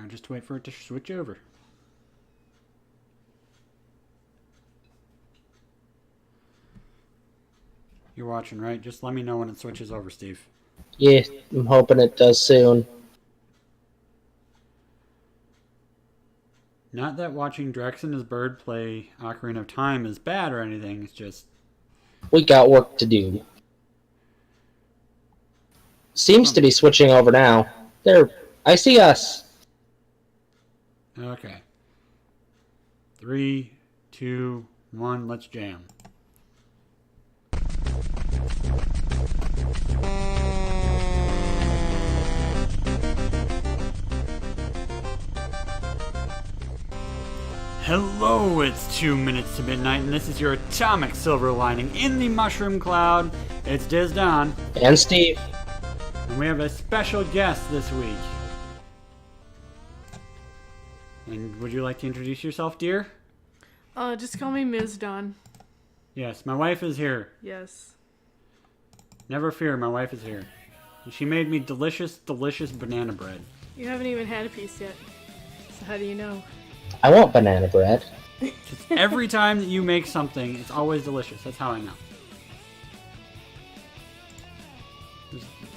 just wait for it to switch over. You're watching, right? Just let me know when it switches over, Steve. Yeah, I'm hoping it does soon. Not that watching Drex and his bird play Ocarina of Time is bad or anything. It's just... We got work to do. Seems to be switching over now. There, I see us. Okay. 3, 2, 1, let's jam. Hello, it's 2 minutes to midnight, and this is your atomic silver lining in the mushroom cloud. It's Disdonn. And Steve. And we have a special guest this week. And would you like to introduce yourself, dear? Just call me MsDonn. Yes, my wife is here. Yes. Never fear, my wife is here. And she made me delicious, delicious banana bread. You haven't even had a piece yet. So how do you know? I want banana bread. Just every time that you make something, it's always delicious. That's how I know.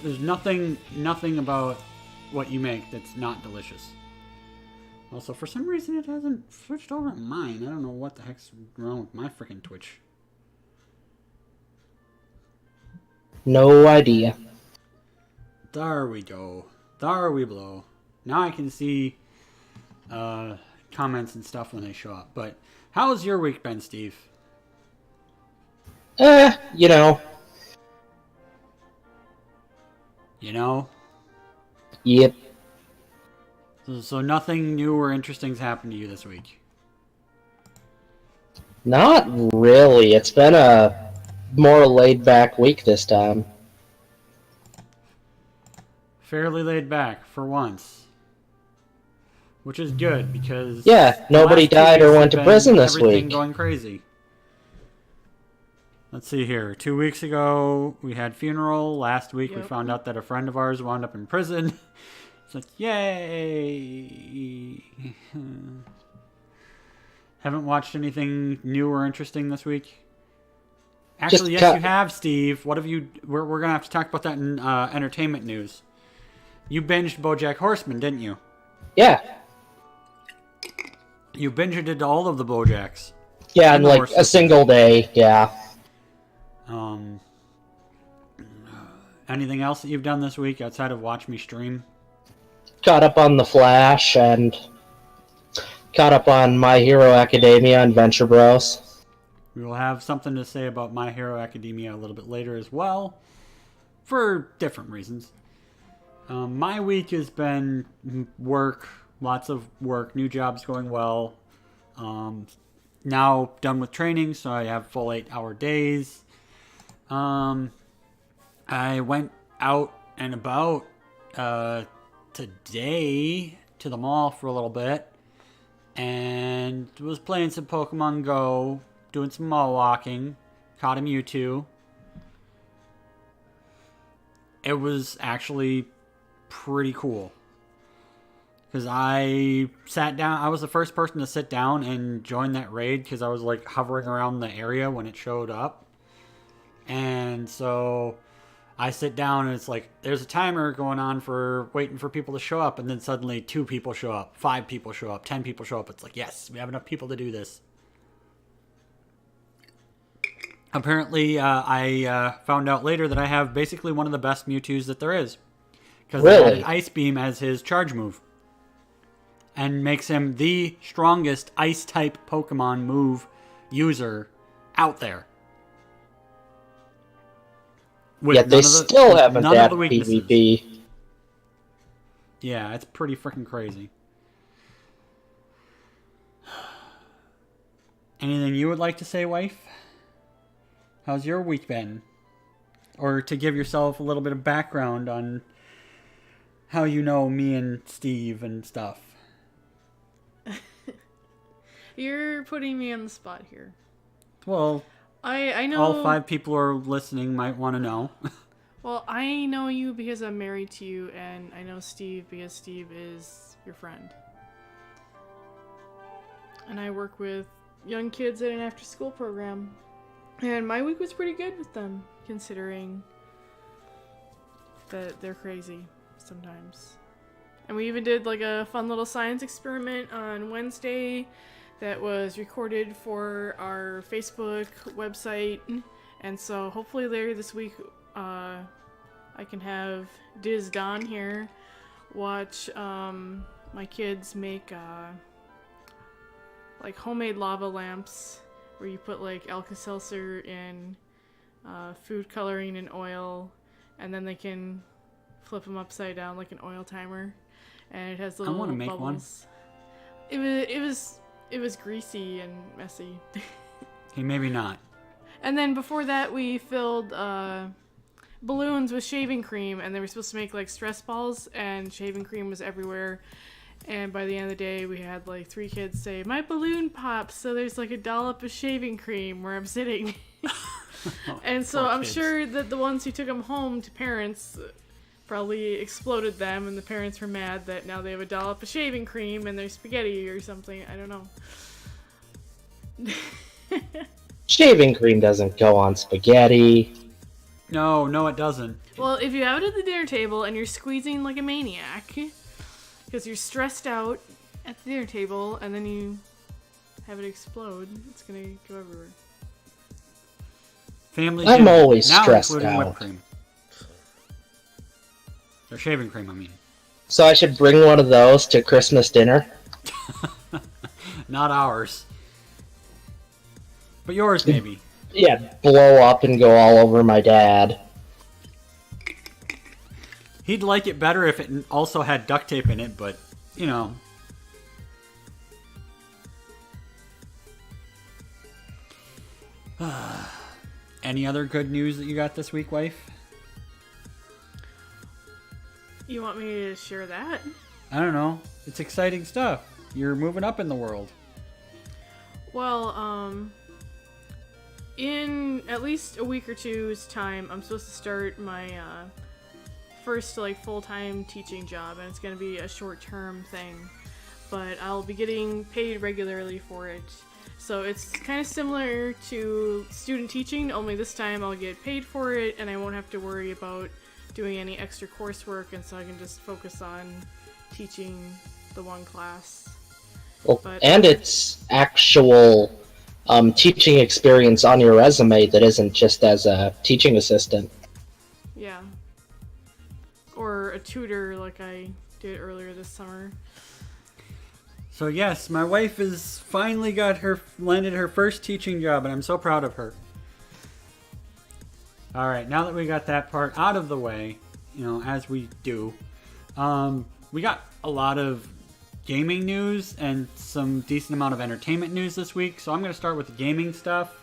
There's nothing about what you make that's not delicious. Also, for some reason, it hasn't switched over at mine. I don't know what the heck's wrong with my freaking Twitch. No idea. There we go. There we blow. Now I can see comments and stuff when they show up. But how's your week been, Steve? You know. You know? Yep. So nothing new or interesting's happened to you this week? Not really. It's been a more laid-back week this time. Fairly laid back, for once. Which is good, because... Yeah, nobody died or went to prison this everything week. Going crazy. Let's see here. 2 weeks ago, we had funeral. Last week, we Yep. found out that a friend of ours wound up in prison. It's like, yay! Haven't watched anything new or interesting this week? Actually, yes, you have, Steve. What have you... We're going to have to talk about that in entertainment news. You binged BoJack Horseman, didn't you? Yeah. You binged it all of the BoJacks. Yeah, in like a single day, yeah. Anything else that you've done this week outside of watch me stream? Caught up on The Flash and caught up on My Hero Academia and Venture Bros. We will have something to say about My Hero Academia a little bit later as well, for different reasons. My week has been work, lots of work, new jobs going well. Now done with training, so I have full 8-hour days. I went out and about today to the mall for a little bit and was playing some Pokemon Go, doing some mall walking, caught a Mewtwo. It was actually pretty cool. Because I sat down, I was the first person to sit down and join that raid because I was like hovering around the area when it showed up. And so I sit down and it's like, there's a timer going on for waiting for people to show up. And then suddenly 2 people show up, 5 people show up, 10 people show up. It's like, yes, we have enough people to do this. Apparently, I found out later that I have basically one of the best Mewtwo's that there is. Because they added Ice Beam as his charge move. And makes him the strongest Ice-type Pokemon move user out there. Yet they still haven't added PvP. Yeah, it's pretty freaking crazy. Anything you would like to say, wife? How's your week been? Or to give yourself a little bit of background on how you know me and Steve and stuff. You're putting me on the spot here. Well, I know all 5 people who are listening might want to know. Well, I know you because I'm married to you, and I know Steve because Steve is your friend. And I work with young kids at an after-school program. And my week was pretty good with them, considering that they're crazy sometimes. And we even did like a fun little science experiment on Wednesday that was recorded for our Facebook website. And so hopefully later this week, I can have Disdonn here watch my kids make like homemade lava lamps where you put like Alka-Seltzer in food coloring and oil, and then they can flip them upside down like an oil timer, and it has little bubbles. I want to make one. It was greasy and messy. Okay, maybe not. And then before that, we filled balloons with shaving cream, and they were supposed to make like stress balls, and shaving cream was everywhere. And by the end of the day, we had like 3 kids say, "My balloon pops, so there's like a dollop of shaving cream where I'm sitting." And so I'm sure that the ones who took them home to parents probably exploded them, and the parents were mad that now they have a dollop of shaving cream in their spaghetti or something. I don't know. Shaving cream doesn't go on spaghetti. No, it doesn't. Well, if you have it at the dinner table and you're squeezing like a maniac, because you're stressed out at the dinner table, and then you have it explode, it's gonna go everywhere. Family I'm dinner, always now stressed including out. Whipped cream. Or shaving cream, I mean. So I should bring one of those to Christmas dinner? Not ours. But yours, maybe. Yeah, blow up and go all over my dad. He'd like it better if it also had duct tape in it, but, you know. Any other good news that you got this week, wife? You want me to share that? I don't know. It's exciting stuff. You're moving up in the world. Well, in at least a week or two's time, I'm supposed to start my first like full-time teaching job, and it's going to be a short-term thing, but I'll be getting paid regularly for it. So it's kind of similar to student teaching, only this time I'll get paid for it, and I won't have to worry about doing any extra coursework, and so I can just focus on teaching the one class. Well, and it's actual teaching experience on your resume that isn't just as a teaching assistant. Yeah. Or a tutor like I did earlier this summer. So yes, my wife has finally landed her first teaching job, and I'm so proud of her. Alright, now that we got that part out of the way, you know, as we do, we got a lot of gaming news and some decent amount of entertainment news this week, so I'm going to start with the gaming stuff.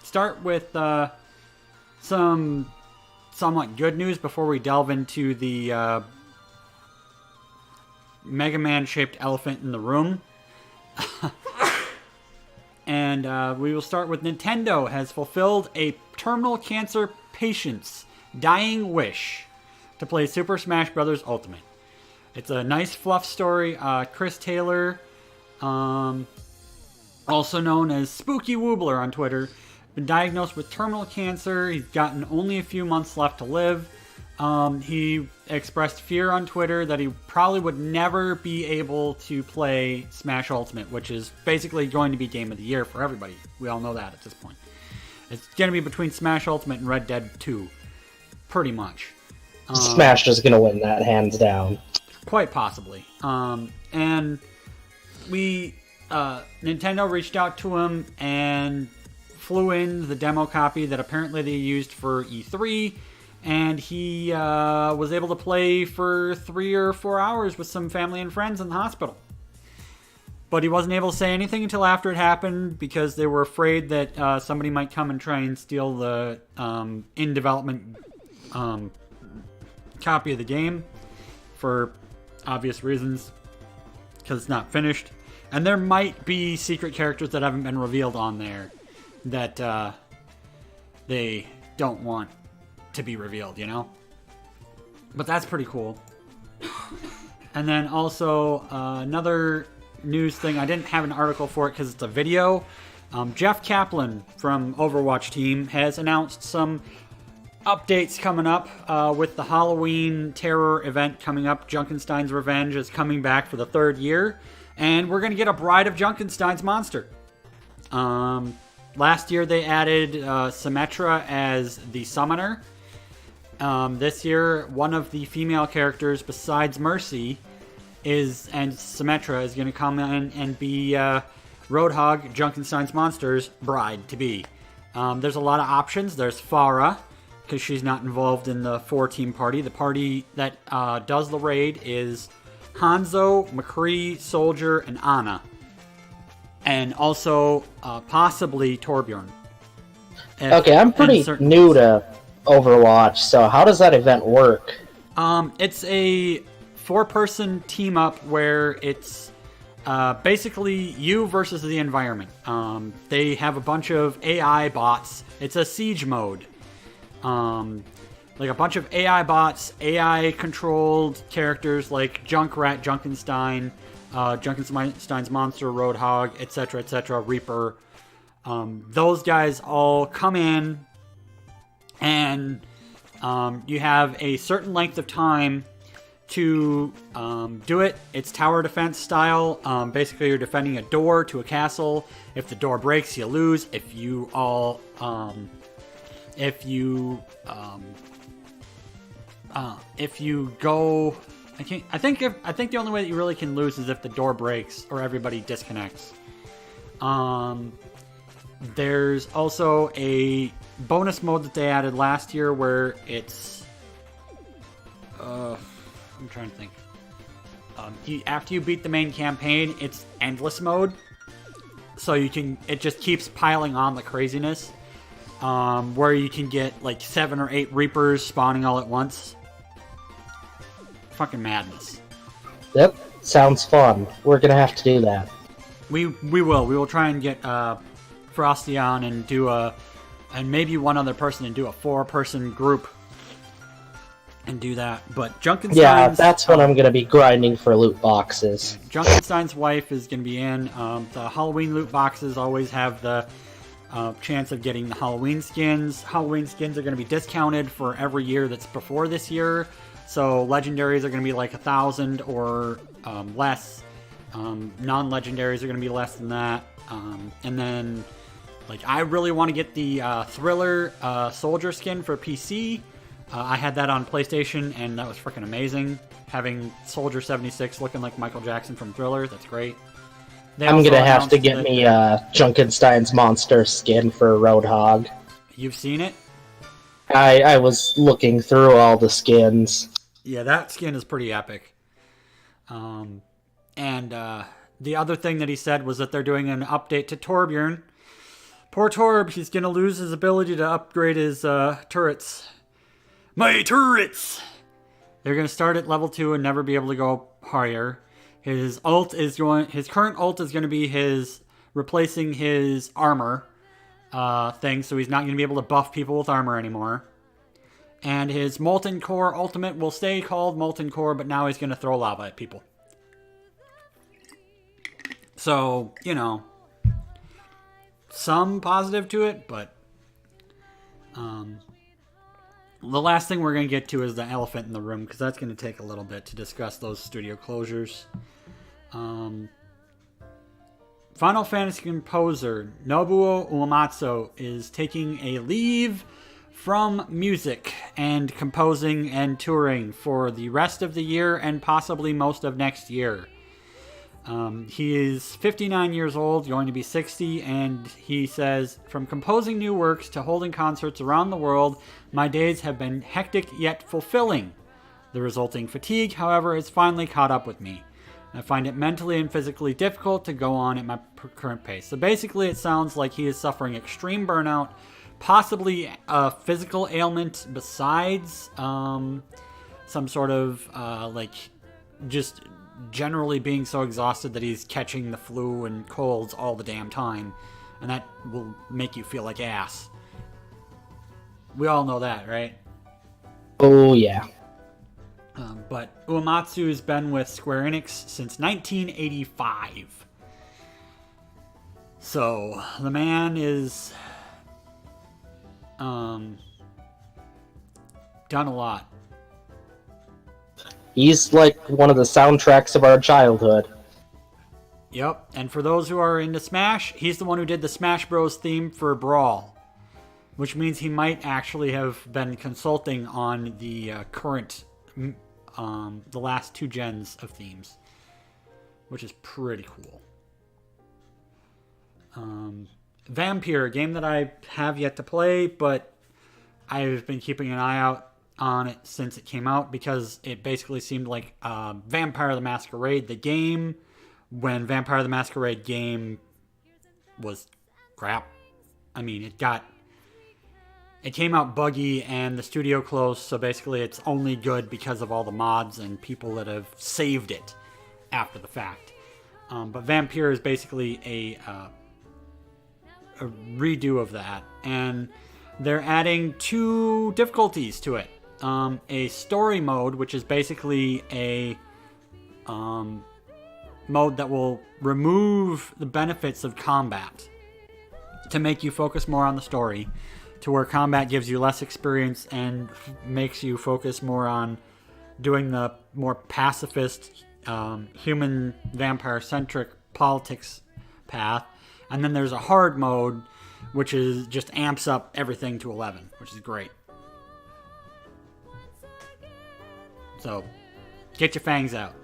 Start with some somewhat good news before we delve into the Mega Man-shaped elephant in the room. And we will start with Nintendo has fulfilled a terminal cancer patient's dying wish to play Super Smash Bros. Ultimate. It's a nice fluff story. Chris Taylor, also known as Spooky Woobler on Twitter, been diagnosed with terminal cancer. He's gotten only a few months left to live. He expressed fear on Twitter that he probably would never be able to play Smash Ultimate, which is basically going to be Game of the Year for everybody. We all know that at this point. It's going to be between Smash Ultimate and Red Dead 2, pretty much. Smash is going to win that, hands down. Quite possibly. And Nintendo reached out to him and flew in the demo copy that apparently they used for E3, and he was able to play for 3 or 4 hours with some family and friends in the hospital. But he wasn't able to say anything until after it happened because they were afraid that somebody might come and try and steal the in-development copy of the game for obvious reasons, because it's not finished. And there might be secret characters that haven't been revealed on there that they don't want to be revealed, you know? But that's pretty cool. And then also another news thing. I didn't have an article for it because it's a video. Jeff Kaplan from Overwatch team has announced some updates coming up with the Halloween Terror event coming up. Junkenstein's Revenge is coming back for the 3rd year. And we're going to get a Bride of Junkenstein's monster. Last year they added Symmetra as the summoner. This year, one of the female characters besides Mercy and Symmetra is going to come in and be Roadhog, Junkenstein's monster's bride to be. There's a lot of options. There's Farah, because she's not involved in the 4-team party. The party that does the raid is Hanzo, McCree, Soldier, and Ana. And also, possibly Torbjorn. Okay, I'm pretty new to Overwatch, so how does that event work? It's a 4-person team up where it's basically you versus the environment. They have a bunch of AI bots. It's a siege mode. Like a bunch of AI bots, AI-controlled characters like Junkrat, Junkenstein, Junkenstein's Monster, Roadhog, etc., Reaper. Those guys all come in, and you have a certain length of time to do it. It's tower defense style. Basically, you're defending a door to a castle. If the door breaks, you lose. If you go, I think the only way that you really can lose is if the door breaks or everybody disconnects. There's also a bonus mode that they added last year where it's I'm trying to think. After you beat the main campaign, it's endless mode, so it just keeps piling on the craziness. Where you can get like 7 or 8 Reapers spawning all at once. Fucking madness. Yep, sounds fun. We're gonna have to do that. We will try and get Frosty on and and maybe one other person and do a 4-person group and do that. But Junkenstein's... Yeah, that's when I'm gonna be grinding for loot boxes. Junkenstein's wife is gonna be in. The Halloween loot boxes always have the chance of getting the Halloween skins. Halloween skins are going to be discounted for every year that's before this year. So legendaries are going to be like 1,000 or less. Non-legendaries are going to be less than that. And then, like, I really want to get the Thriller Soldier skin for PC. I had that on PlayStation, and that was freaking amazing. Having Soldier 76 looking like Michael Jackson from Thriller, that's great. I'm gonna have to get me Junkenstein's monster skin for Roadhog. You've seen it? I was looking through all the skins. Yeah, that skin is pretty epic. And the other thing that he said was that they're doing an update to Torbjorn. Poor Torb, he's gonna lose his ability to upgrade his turrets. My turrets! They're gonna start at level 2 and never be able to go higher. His current ult is going to be replacing his armor thing, so he's not going to be able to buff people with armor anymore. And his Molten Core ultimate will stay called Molten Core, but now he's going to throw lava at people. So, you know, some positive to it, but the last thing we're going to get to is the elephant in the room, because that's going to take a little bit to discuss those studio closures. Final Fantasy composer Nobuo Uematsu is taking a leave from music and composing and touring for the rest of the year and possibly most of next year. He is 59 years old, going to be 60, and he says, "From composing new works to holding concerts around the world, my days have been hectic yet fulfilling. The resulting fatigue, however, has finally caught up with me. I find it mentally and physically difficult to go on at my current pace." So basically it sounds like he is suffering extreme burnout, possibly a physical ailment besides some sort of just generally being so exhausted that he's catching the flu and colds all the damn time, and that will make you feel like ass. We all know that, right? Oh, yeah. But Uematsu has been with Square Enix since 1985. So, the man is done a lot. He's like one of the soundtracks of our childhood. Yep, and for those who are into Smash, he's the one who did the Smash Bros. Theme for Brawl, which means he might actually have been consulting on the current, the last 2 gens of themes, which is pretty cool. Vampire, a game that I have yet to play, but I've been keeping an eye out on it since it came out because it basically seemed like Vampire the Masquerade, the game, when Vampire the Masquerade game was crap. I mean, it came out buggy and the studio closed, so basically it's only good because of all the mods and people that have saved it after the fact. But Vampire is basically a redo of that, and they're adding 2 difficulties to it. A story mode, which is basically a mode that will remove the benefits of combat to make you focus more on the story, to where combat gives you less experience and makes you focus more on doing the more pacifist, human vampire-centric politics path. And then there's a hard mode, which is just amps up everything to 11, which is great. So, get your fangs out.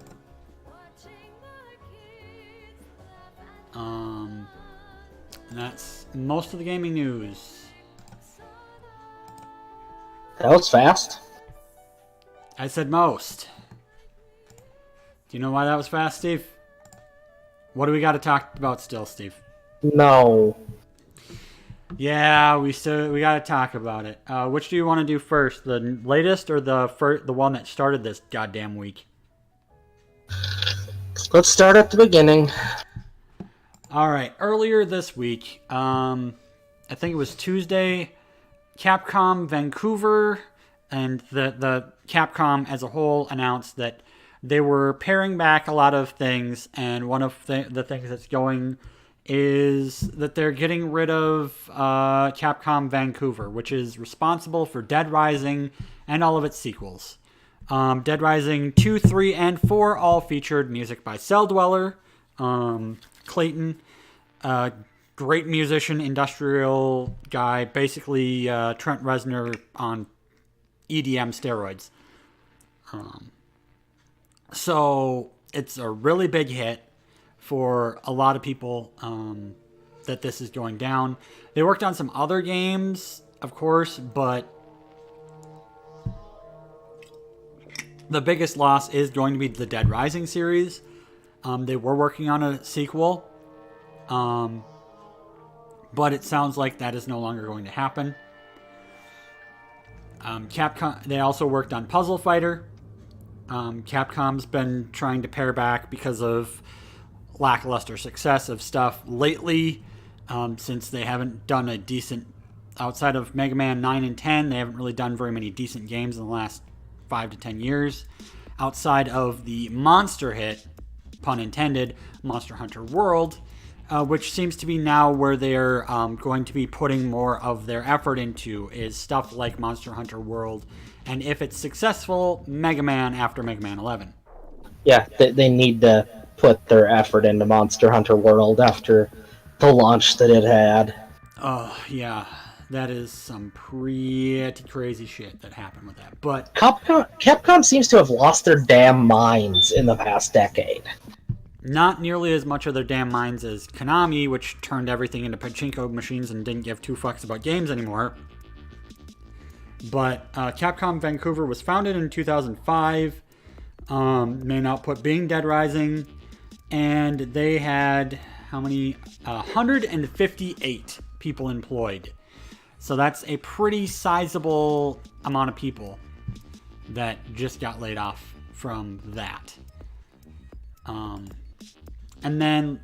And that's most of the gaming news. That was fast. I said most. Do you know why that was fast, Steve? What do we got to talk about still, Steve? No. Yeah, we got to talk about it. Which do you want to do first, the latest or the one that started this goddamn week? Let's start at the beginning. All right. Earlier this week, I think it was Tuesday, Capcom Vancouver and the Capcom as a whole announced that they were paring back a lot of things, and one of the things that's going is that they're getting rid of Capcom Vancouver, which is responsible for Dead Rising and all of its sequels. Dead Rising 2, 3, and 4 all featured music by Cell Dweller, Clayton, great musician, industrial guy, basically Trent Reznor on EDM steroids. So it's a really big hit for a lot of people that this is going down. They worked on some other games, of course, but the biggest loss is going to be the Dead Rising series. They were working on a sequel, but it sounds like that is no longer going to happen. Capcom, they also worked on Puzzle Fighter. Capcom's been trying to pare back because of lackluster success of stuff lately, since they haven't done a decent, outside of Mega Man 9 and 10, they haven't really done very many decent games in the last 5 to 10 years. Outside of the monster hit, pun intended, Monster Hunter World, which seems to be now where they're going to be putting more of their effort into, is stuff like Monster Hunter World, and if it's successful, Mega Man after Mega Man 11. Yeah, they need to put their effort into Monster Hunter World after the launch that it had. Oh, yeah. That is some pretty crazy shit that happened with that. But Capcom seems to have lost their damn minds in the past decade. Not nearly as much of their damn minds as Konami, which turned everything into pachinko machines and didn't give 2 fucks about games anymore. But Capcom Vancouver was founded in 2005. Main output being Dead Rising. And they had, how many? 158 people employed. So that's a pretty sizable amount of people that just got laid off from that. And then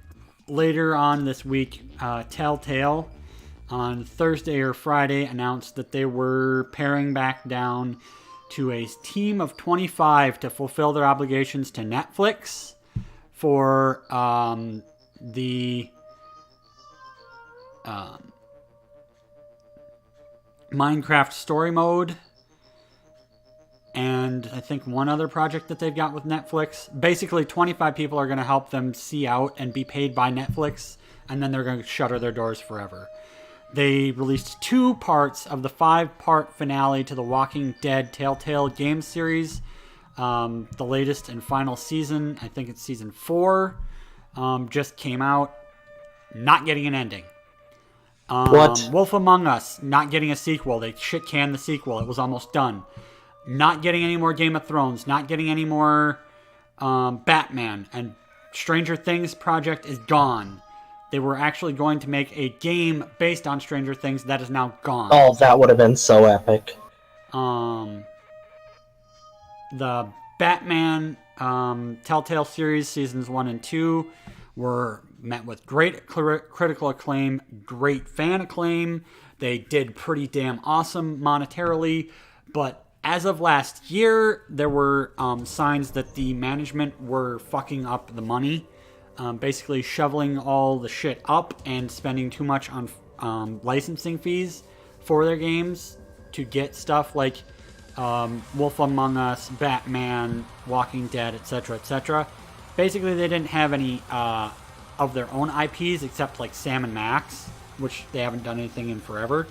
later on this week, Telltale on Thursday or Friday announced that they were paring back down to a team of 25 to fulfill their obligations to Netflix for the Minecraft story mode, and I think one other project that they've got with Netflix. Basically, 25 people are going to help them see out and be paid by Netflix, and then they're going to shutter their doors forever. They released 2 parts of the 5-part finale to the Walking Dead Telltale game series. The latest and final season, I think it's season 4, just came out. Not getting an ending. What? Wolf Among Us, not getting a sequel. They shit-canned the sequel. It was almost done. Not getting any more Game of Thrones. Not getting any more Batman. And Stranger Things project is gone. They were actually going to make a game based on Stranger Things that is now gone. Oh, that would have been so epic. The Batman Telltale series, seasons 1 and 2, were met with great critical acclaim, great fan acclaim. They did pretty damn awesome monetarily, but as of last year, there were signs that the management were fucking up the money, basically shoveling all the shit up and spending too much on licensing fees for their games to get stuff like Wolf Among Us, Batman, Walking Dead, etc., etc. Basically, they didn't have any of their own IPs except like Sam and Max, which they haven't done anything in forever.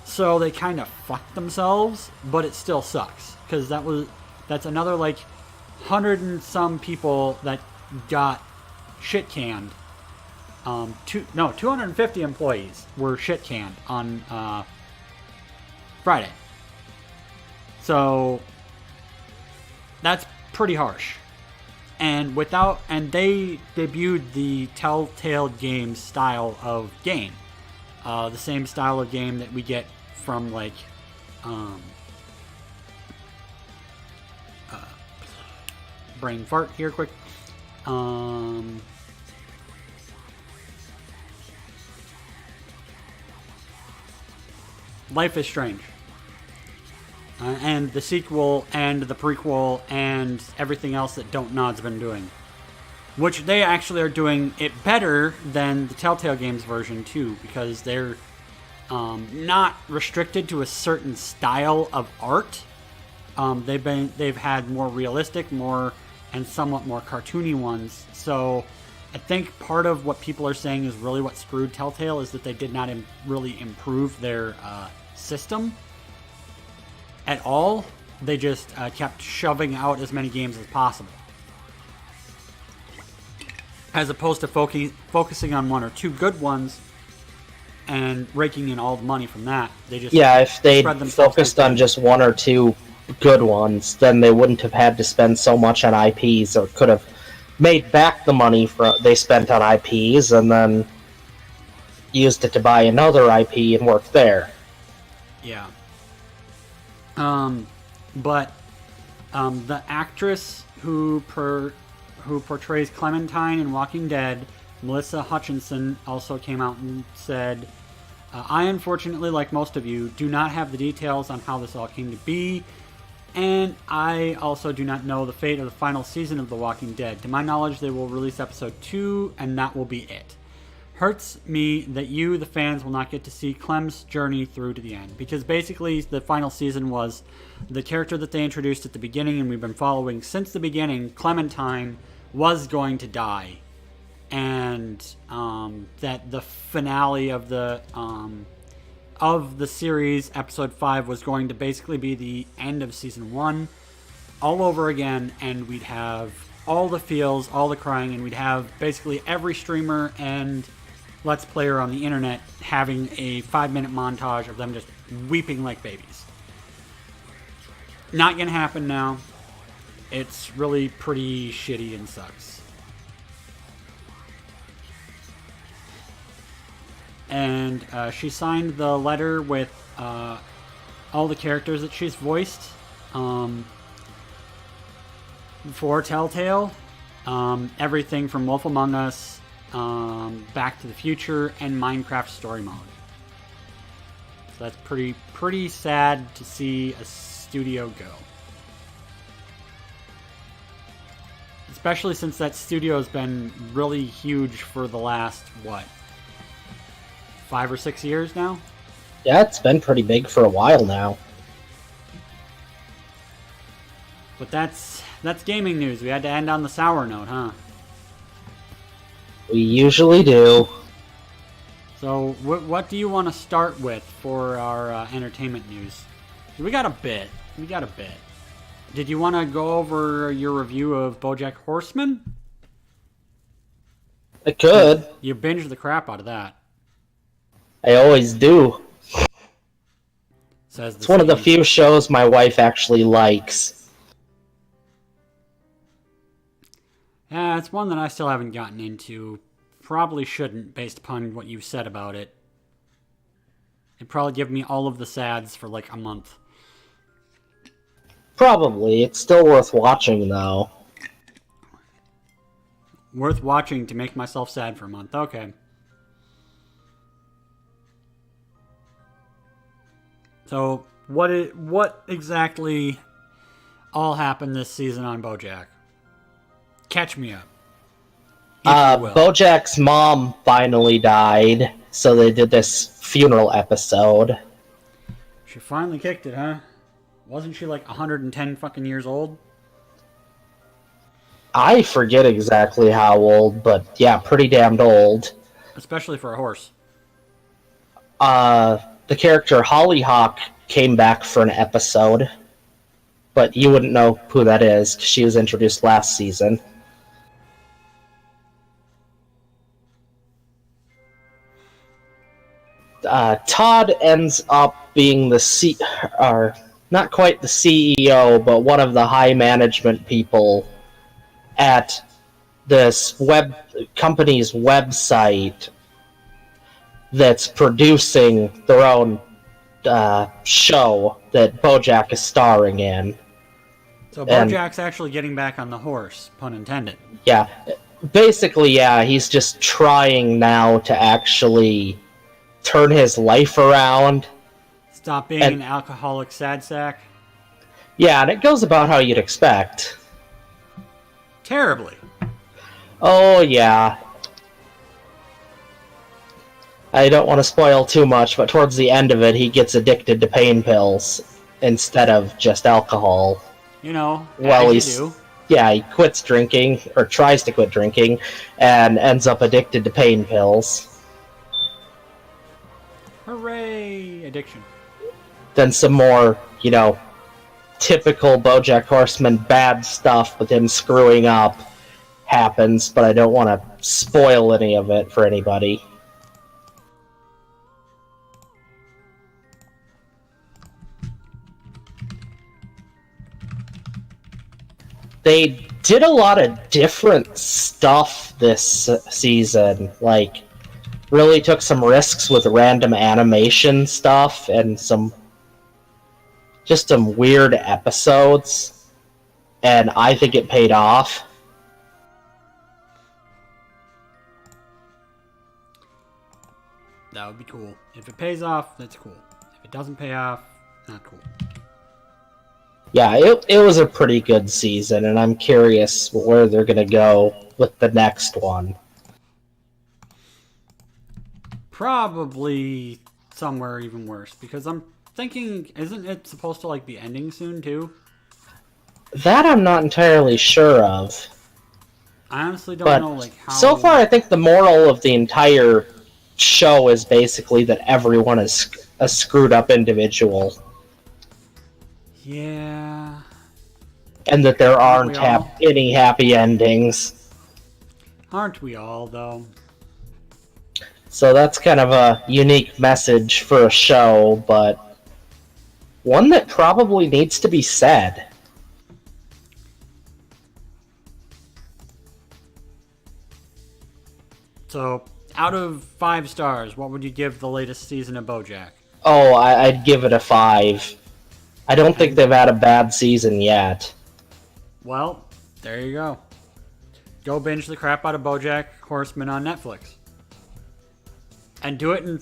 So they kind of fucked themselves, but it still sucks because that's another like 100 and some people that got shit canned. 250 employees were shit canned on Friday. So that's pretty harsh. And they debuted the Telltale Games style of game. The same style of game that we get from like brain fart here quick. Life is Strange. And the sequel and the prequel and everything else that Don't Nod's been doing. Which they actually are doing it better than the Telltale Games version too, because they're not restricted to a certain style of art. They've had more realistic, more and somewhat more cartoony ones. So I think part of what people are saying is really what screwed Telltale is that they did not really improve their system at all. They just kept shoving out as many games as possible, as opposed to focusing on 1 or 2 good ones and raking in all the money from that. They just if they focused on just 1 or 2 good ones, then they wouldn't have had to spend so much on IPs, or could have made back the money they spent on IPs and then used it to buy another IP and work there. Yeah. But the actress who portrays Clementine in Walking Dead, Melissa Hutchinson, also came out and said, I unfortunately, like most of you, do not have the details on how this all came to be, and I also do not know the fate of the final season of The Walking Dead. To my knowledge, they will release episode 2, and that will be it. Hurts me that you, the fans, will not get to see Clem's journey through to the end. Because basically, the final season was the character that they introduced at the beginning, and we've been following since the beginning. Clementine was going to die. And that the finale of the series, episode 5, was going to basically be the end of season 1 all over again, and we'd have all the feels, all the crying, and we'd have basically every streamer and Let's Player on the internet having a 5-minute montage of them just weeping like babies. Not gonna happen now. It's really pretty shitty and sucks. And she signed the letter with all the characters that she's voiced for Telltale. Everything from Wolf Among Us, Back to the Future, and Minecraft Story Mode. So that's pretty sad to see studio go? Especially since that studio has been really huge for the last, what, 5 or 6 years now? Yeah, it's been pretty big for a while now. But that's gaming news. We had to end on the sour note, huh? We usually do. So, what do you want to start with for our entertainment news? We got a bit. Did you want to go over your review of BoJack Horseman? I could. You binged the crap out of that. I always do. Says It's one of the few shows my wife actually likes. Yeah, it's one that I still haven't gotten into. Probably shouldn't, based upon what you've said about it. It'd probably give me all of the sads for like a month. Probably. It's still worth watching, though. Worth watching to make myself sad for a month. Okay. So, what exactly all happened this season on BoJack? Catch me up. BoJack's mom finally died, so they did this funeral episode. She finally kicked it, huh? Wasn't she like 110 fucking years old? I forget exactly how old, but yeah, pretty damned old. Especially for a horse. The character Hollyhock came back for an episode, but you wouldn't know who that is, 'cause she was introduced last season. Todd ends up being or not quite the CEO, but one of the high management people at this company's website that's producing their own show that BoJack is starring in. So BoJack's actually getting back on the horse, pun intended. Yeah, basically, yeah, he's just trying now to actually turn his life around. Stop being an alcoholic sad sack. Yeah, and it goes about how you'd expect. Terribly. Oh, yeah. I don't want to spoil too much, but towards the end of it, he gets addicted to pain pills instead of just alcohol. You know, Well, as you do. Yeah, he quits drinking, or tries to quit drinking, and ends up addicted to pain pills. Hooray! Addiction. Then some more, typical BoJack Horseman bad stuff with him screwing up happens, but I don't want to spoil any of it for anybody. They did a lot of different stuff this season, like really took some risks with random animation stuff and some weird episodes, and I think it paid off. That would be cool. If it pays off, that's cool. If it doesn't pay off, not cool. Yeah, it was a pretty good season, and I'm curious where they're going to go with the next one. Probably somewhere even worse, because I'm thinking, isn't it supposed to be ending soon too? That I'm not entirely sure of. I honestly don't know how. So far, I think the moral of the entire show is basically that everyone is a screwed up individual. Yeah. And that there aren't any happy endings. Aren't we all, though? So that's kind of a unique message for a show, but one that probably needs to be said. So, out of 5 stars, what would you give the latest season of BoJack? Oh, I'd give it a 5. I don't think they've had a bad season yet. Well, there you go. Go binge the crap out of BoJack Horseman on Netflix. And do it in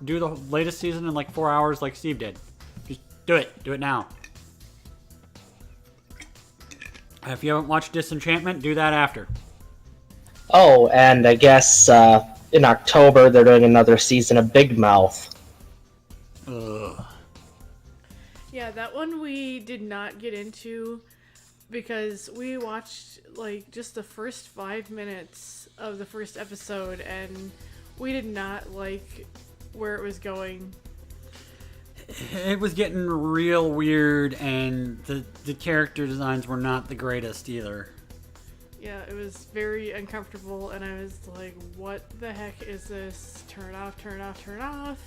do the latest season in 4 hours like Steve did. Just do it. Do it now. If you haven't watched Disenchantment, do that after. Oh, and I guess in October they're doing another season of Big Mouth. Ugh. Yeah, that one we did not get into because we watched like just the first 5 minutes of the first episode and we did not like where it was going. It was getting real weird, and the character designs were not the greatest either. Yeah, it was very uncomfortable, and I was like, what the heck is this? Turn it off, turn it off, turn it off.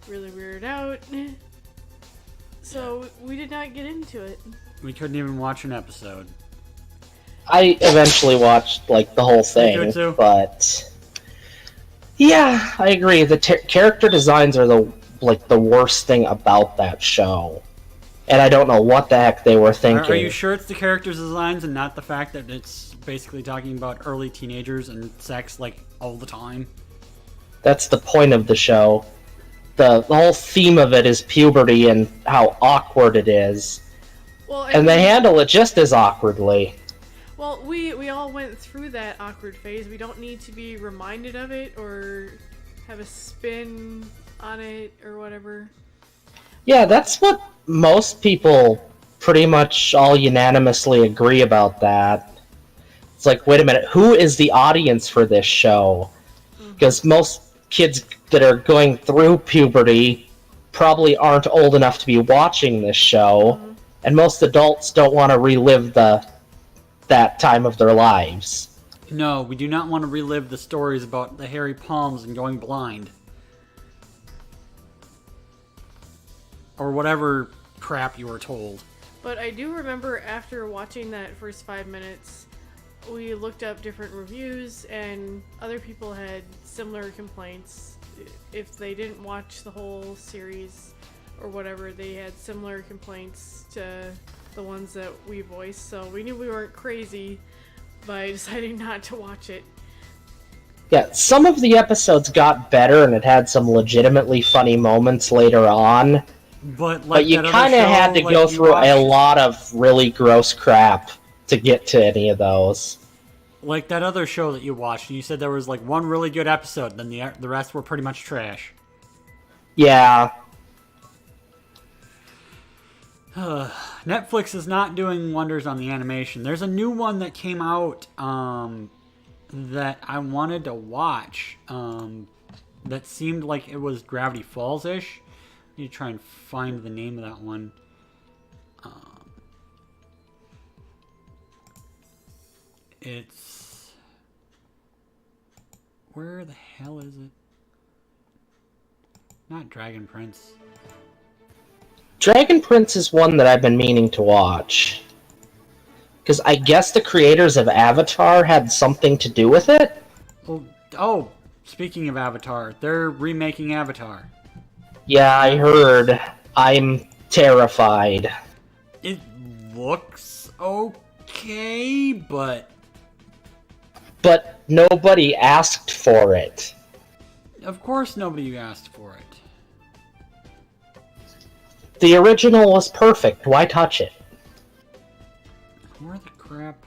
Really weirded out. So we did not get into it. We couldn't even watch an episode. I eventually watched like the whole thing, but yeah, I agree. The character designs are the worst thing about that show, and I don't know what the heck they were thinking. Are you sure it's the character designs and not the fact that it's basically talking about early teenagers and sex like all the time? That's the point of the show. The whole theme of it is puberty and how awkward it is. Well, and they handle it just as awkwardly. Well, we all went through that awkward phase. We don't need to be reminded of it or have a spin on it or whatever. Yeah, that's what most people pretty much all unanimously agree about that. It's like, wait a minute, who is the audience for this show? Because most kids that are going through puberty probably aren't old enough to be watching this show, and most adults don't want to relive that time of their lives. No, we do not want to relive the stories about the hairy palms and going blind. Or whatever crap you were told. But I do remember after watching that first 5 minutes, we looked up different reviews and other people had similar complaints. If they didn't watch the whole series or whatever, they had similar complaints to the ones that we voiced. So we knew we weren't crazy by deciding not to watch it. Yeah, some of the episodes got better and it had some legitimately funny moments later on. But you kind of had to go through a lot of really gross crap to get to any of those. Like that other show that you watched, and you said there was like one really good episode, then the rest were pretty much trash. Yeah. Netflix is not doing wonders on the animation. There's a new one that came out that I wanted to watch that seemed like it was Gravity Falls-ish. I need to try and find the name of that one. It's... Where the hell is it? Not Dragon Prince. Dragon Prince is one that I've been meaning to watch. Because I guess the creators of Avatar had something to do with it? Oh, speaking of Avatar, they're remaking Avatar. Yeah, I heard. I'm terrified. It looks okay, but nobody asked for it. Of course nobody asked for it. The original was perfect. Why touch it? Where the crap?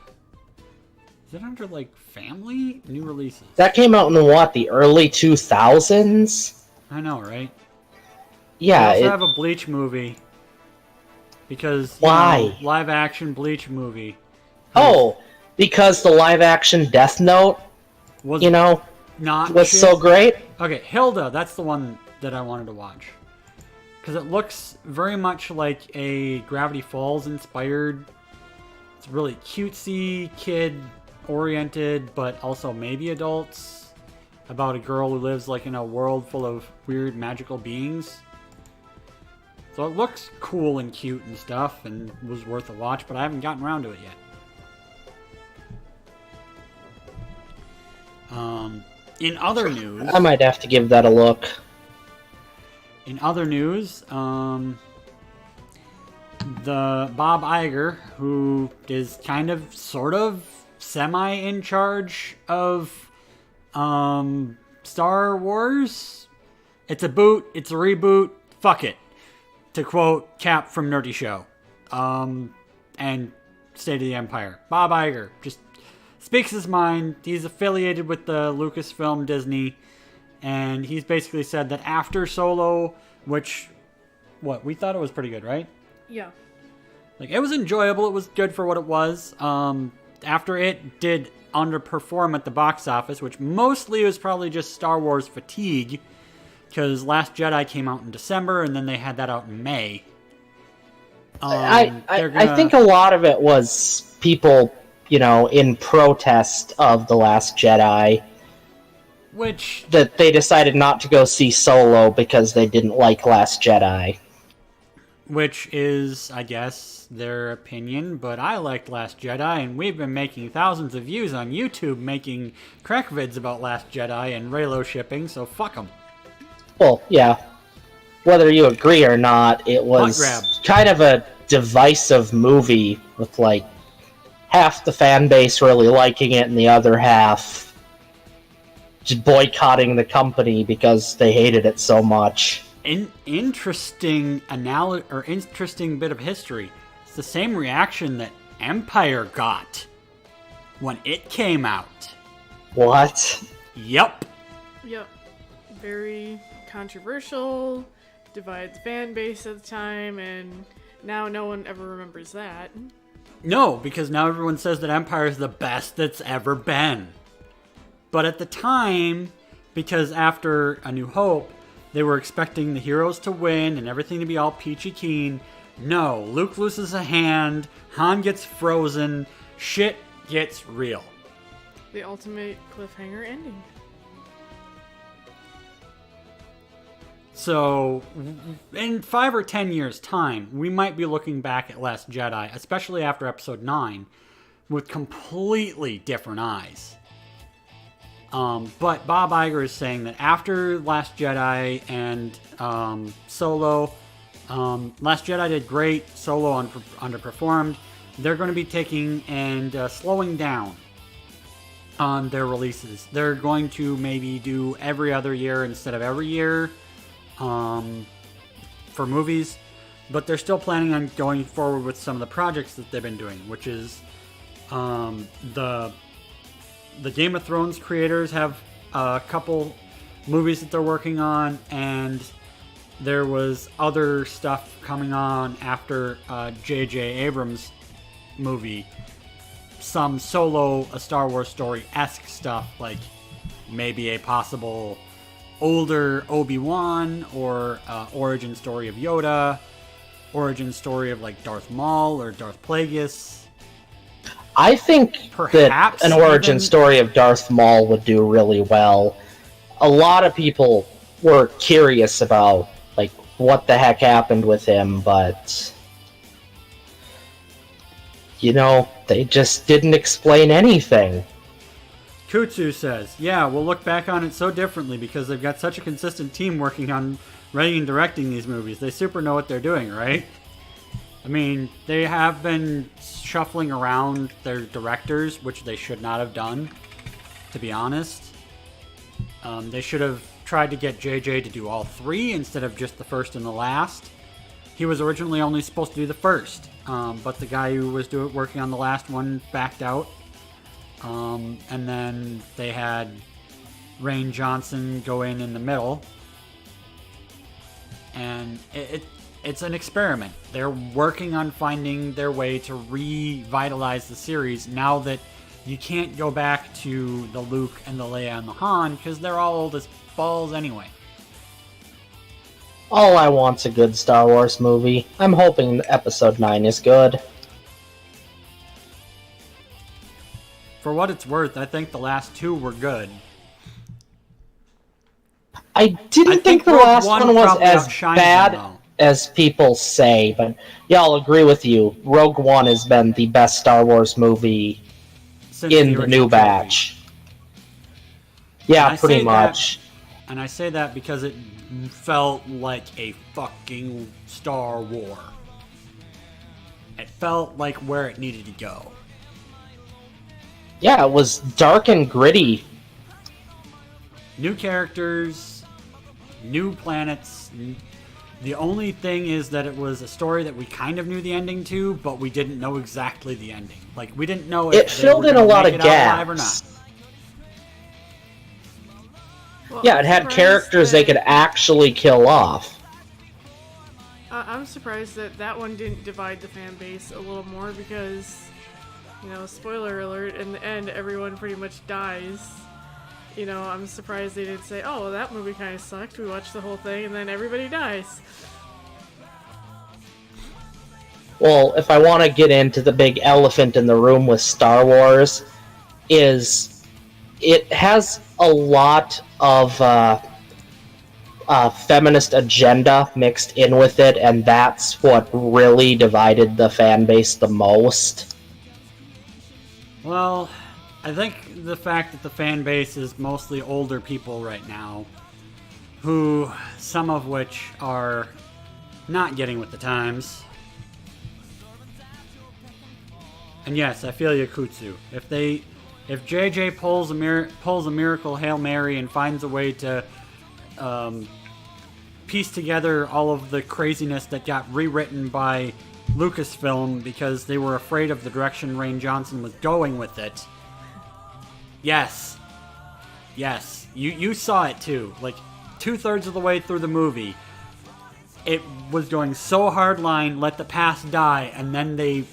Is it under, like, family? New releases? That came out in, what, the early 2000s? I know, right? Yeah, they also have a Bleach movie. Because, why? Live-action Bleach movie. Oh, because the live-action Death Note, was was so great? Okay, Hilda, that's the one that I wanted to watch. Because it looks very much like a Gravity Falls inspired. It's really cutesy, kid-oriented, but also maybe adults. About a girl who lives like in a world full of weird magical beings. So it looks cool and cute and stuff, and was worth a watch, but I haven't gotten around to it yet. In other news... I might have to give that a look. In other news, the Bob Iger, who is kind of, sort of, semi in charge of Star Wars. It's a boot, it's a reboot, fuck it. To quote Cap from Nerdy Show. And State of the Empire. Bob Iger just speaks his mind. He's affiliated with the Lucasfilm Disney, and he's basically said that after Solo, which, we thought it was pretty good, right? Yeah. Like, it was enjoyable. It was good for what it was. After it did underperform at the box office, which mostly was probably just Star Wars fatigue, because Last Jedi came out in December, and then they had that out in May. I think a lot of it was people, in protest of The Last Jedi, which that they decided not to go see Solo because they didn't like Last Jedi. Which is, I guess, their opinion, but I liked Last Jedi, and we've been making thousands of views on YouTube making crack vids about Last Jedi and Reylo shipping, so fuck them. Well, yeah. Whether you agree or not, it was kind of a divisive movie with, half the fan base really liking it and the other half just boycotting the company because they hated it so much. Interesting interesting bit of history. It's the same reaction that Empire got when it came out. What? Yep. Very controversial, divides fan base at the time, and now no one ever remembers that. No, because now everyone says that Empire is the best that's ever been. But at the time, because after A New Hope, they were expecting the heroes to win and everything to be all peachy keen. No, Luke loses a hand, Han gets frozen, shit gets real. The ultimate cliffhanger ending. So, in 5 or 10 years' time, we might be looking back at Last Jedi, especially after Episode 9, with completely different eyes. But Bob Iger is saying that after Last Jedi and Solo, Last Jedi did great, Solo underperformed. They're going to be taking and slowing down on their releases. They're going to maybe do every other year instead of every year for movies, but they're still planning on going forward with some of the projects that they've been doing, which is the Game of Thrones creators have a couple movies that they're working on, and there was other stuff coming on after J.J. Abrams' movie. Some Solo, a Star Wars story-esque stuff, like maybe a possible older Obi-Wan, or origin story of Yoda, origin story of Darth Maul or Darth Plagueis. I think that an origin story of Darth Maul would do really well. A lot of people were curious about, what the heck happened with him, but, they just didn't explain anything. Kutsu says, yeah, we'll look back on it so differently because they've got such a consistent team working on writing and directing these movies. They super know what they're doing, right? I mean, they have been shuffling around their directors, which they should not have done, to be honest. They should have tried to get JJ to do all three instead of just the first and the last. He was originally only supposed to do the first, but the guy who was working on the last one backed out. And then they had Rian Johnson go in the middle. And it's an experiment. They're working on finding their way to revitalize the series now that you can't go back to the Luke and the Leia and the Han because they're all old as balls anyway. All I want's a good Star Wars movie. I'm hoping Episode 9 is good. For what it's worth, I think the last two were good. I didn't think the last one was as bad them, as people say, but yeah, I'll agree with you. Rogue One has been the best Star Wars movie since in the new batch. Yeah, pretty much. And I say that because it felt like a fucking Star War. It felt like where it needed to go. Yeah, it was dark and gritty. New characters, new planets, The only thing is that it was a story that we kind of knew the ending to, but we didn't know exactly the ending. Like, we didn't know if It filled in a lot of gaps. Well, Yeah, I'm it had surprised characters they that- could actually kill off. I'm surprised that one didn't divide the fan base a little more because, spoiler alert, in the end, everyone pretty much dies. I'm surprised they didn't say, oh, well, that movie kind of sucked. We watched the whole thing and then everybody dies. Well, if I want to get into the big elephant in the room with Star Wars, is it has a lot of feminist agenda mixed in with it, and that's what really divided the fan base the most. Well, I think the fact that the fan base is mostly older people right now, who, some of which are not getting with the times. And yes, I feel you, Kutsu. If JJ pulls a miracle Hail Mary and finds a way to piece together all of the craziness that got rewritten by Lucasfilm because they were afraid of the direction Rian Johnson was going with it. Yes. You saw it too. Like 2/3 of the way through the movie, it was going so hardline, let the past die, and then they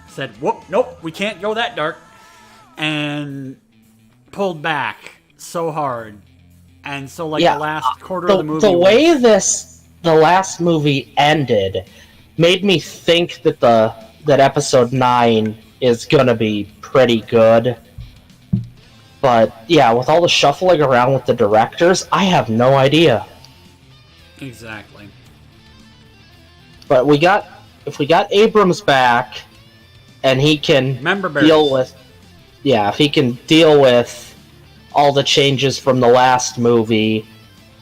said, whoop, nope, we can't go that dark, and pulled back so hard. And so, the last quarter of the movie... The way the last movie ended made me think that Episode 9 is gonna be pretty good. But, yeah, with all the shuffling around with the directors, I have no idea. Exactly. But if we got Abrams back, and he can deal with... Yeah, if he can deal with all the changes from the last movie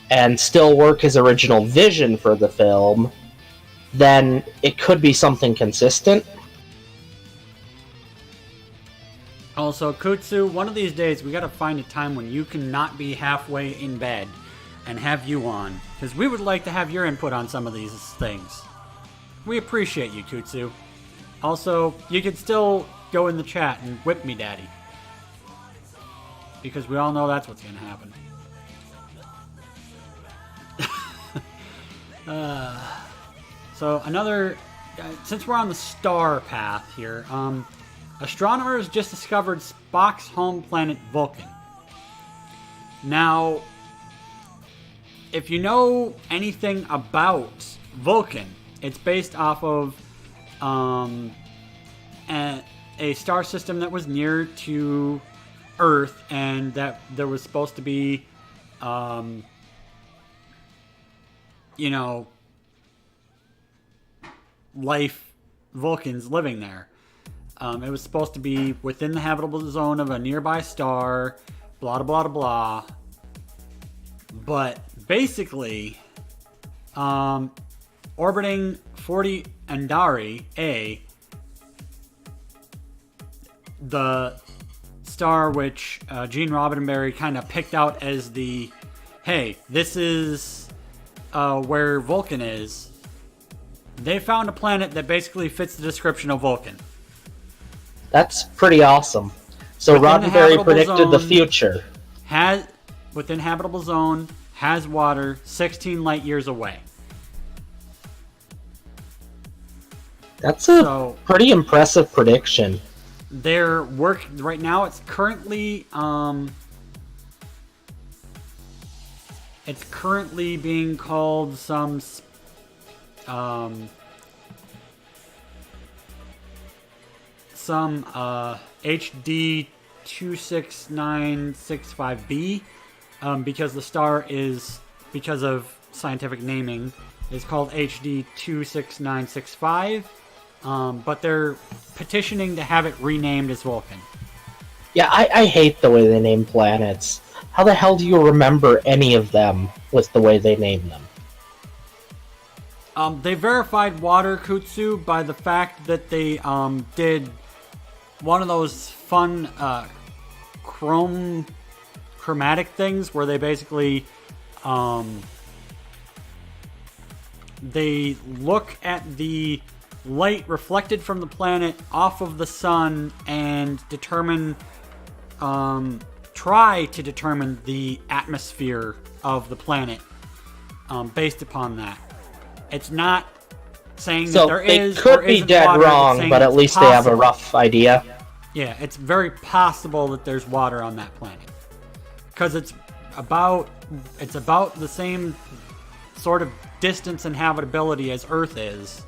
and still work his original vision for the film, then it could be something consistent. Also, Kutsu, one of these days we gotta find a time when you can not be halfway in bed and have you on, because we would like to have your input on some of these things. We appreciate you, Kutsu. Also, you could still go in the chat and whip me, Daddy. Because we all know that's what's gonna happen. So another... since we're on the star path here, astronomers just discovered Spock's home planet Vulcan. Now, if you know anything about Vulcan, it's based off of a star system that was near to Earth, and that there was supposed to be, life, Vulcans living there. It was supposed to be within the habitable zone of a nearby star, blah, blah, blah, blah. But basically, orbiting 40 Andari A, the star which Gene Roddenberry kind of picked out as the, hey, this is where Vulcan is. They found a planet that basically fits the description of Vulcan. That's pretty awesome. So Roddenberry predicted the future. Within habitable zone, has water, 16 light years away. That's a pretty impressive prediction. Their work right now, it's currently being called some HD 26965b, because the star is, because of scientific naming, is called HD 26965. But they're petitioning to have it renamed as Vulcan. Yeah, I hate the way they name planets. How the hell do you remember any of them with the way they name them? They verified water, Kutsu, by the fact that they did one of those fun chromatic things where they basically they look at the light reflected from the planet off of the sun and try to determine the atmosphere of the planet based upon that. It's not saying that there is or they could be isn't dead water, wrong, but at least they have a rough idea. Yeah, it's very possible that there's water on that planet. Because it's about the same sort of distance and habitability as Earth is,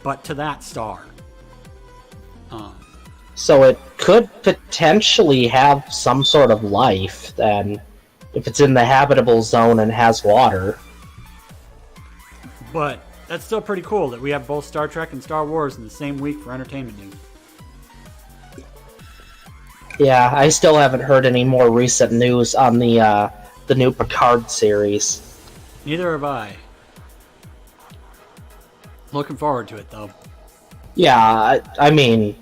but to that star. So it could potentially have some sort of life, then, if it's in the habitable zone and has water. But that's still pretty cool that we have both Star Trek and Star Wars in the same week for entertainment news. Yeah, I still haven't heard any more recent news on the new Picard series. Neither have I. Looking forward to it, though. Yeah, I mean,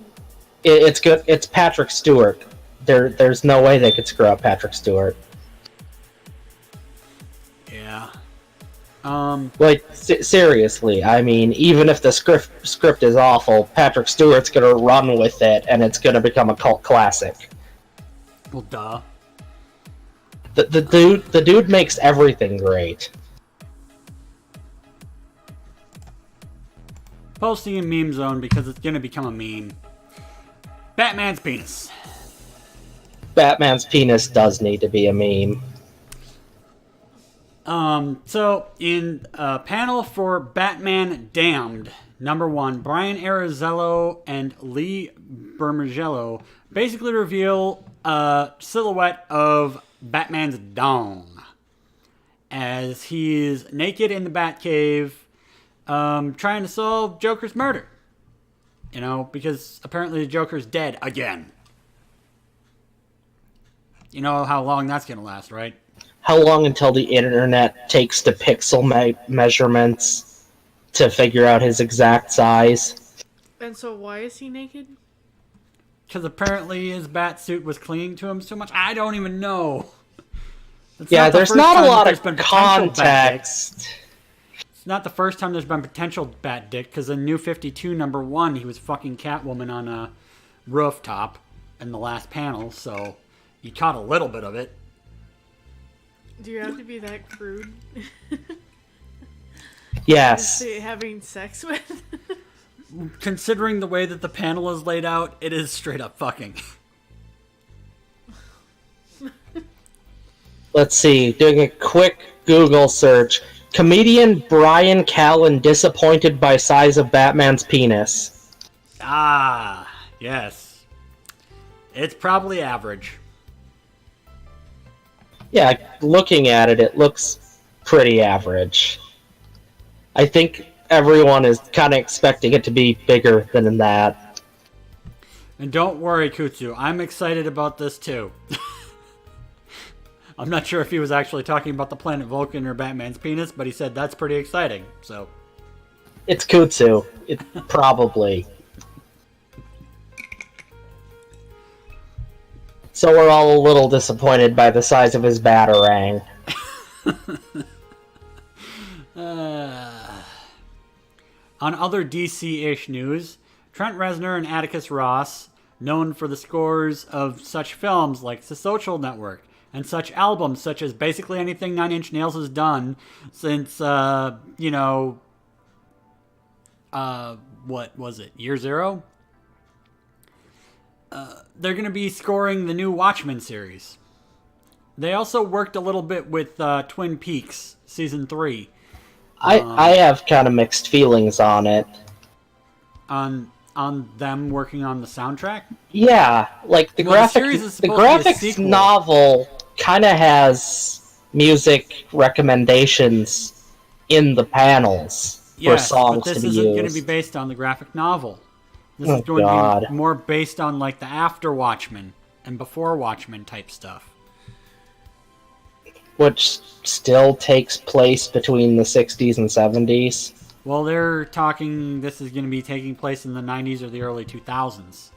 it's good. It's Patrick Stewart. There's no way they could screw up Patrick Stewart. Yeah. Like, seriously, I mean, even if the script is awful, Patrick Stewart's gonna run with it, and it's gonna become a cult classic. Well, duh. The dude makes everything great. Posting in Meme Zone because it's gonna become a meme. Batman's penis. Batman's penis does need to be a meme. So in a panel for Batman Damned, #1, Brian Arizzello and Lee Bermagello basically reveal a silhouette of Batman's dong as he's naked in the Batcave, trying to solve Joker's murder. You know, because apparently the Joker's dead again. You know how long that's gonna last, right? How long until the internet takes the pixel measurements to figure out his exact size? And so why is he naked? Because apparently his bat suit was clinging to him so much. I don't even know. Yeah, there's not a lot of context. It's not the first time there's been potential bat dick, because in New 52 #1, he was fucking Catwoman on a rooftop in the last panel, so you caught a little bit of it. Do you have to be that crude? Yes. Having sex with? Considering the way that the panel is laid out, it is straight up fucking. Let's see, doing a quick Google search. Comedian Brian Callen disappointed by size of Batman's penis. Ah, yes. It's probably average. Yeah, looking at it, it looks pretty average. I think everyone is kind of expecting it to be bigger than that. And don't worry, Kutsu, I'm excited about this too. I'm not sure if he was actually talking about the planet Vulcan or Batman's penis, but he said that's pretty exciting, so. It's Kutsu. It probably. So we're all a little disappointed by the size of his batarang. On other DC-ish news, Trent Reznor and Atticus Ross, known for the scores of such films like The Social Network, and such albums such as basically anything Nine Inch Nails has done since, what was it, Year Zero? They're going to be scoring the new Watchmen series. They also worked a little bit with Twin Peaks Season 3. I have kind of mixed feelings on it. On them working on the soundtrack? Yeah, like the graphics novel kind of has music recommendations in the panels for songs to be used. But this isn't going to be based on the graphic novel. This is going to be more based on like the after Watchmen and before Watchmen type stuff. Which still takes place between the 60s and 70s. Well, they're talking this is going to be taking place in the 90s or the early 2000s.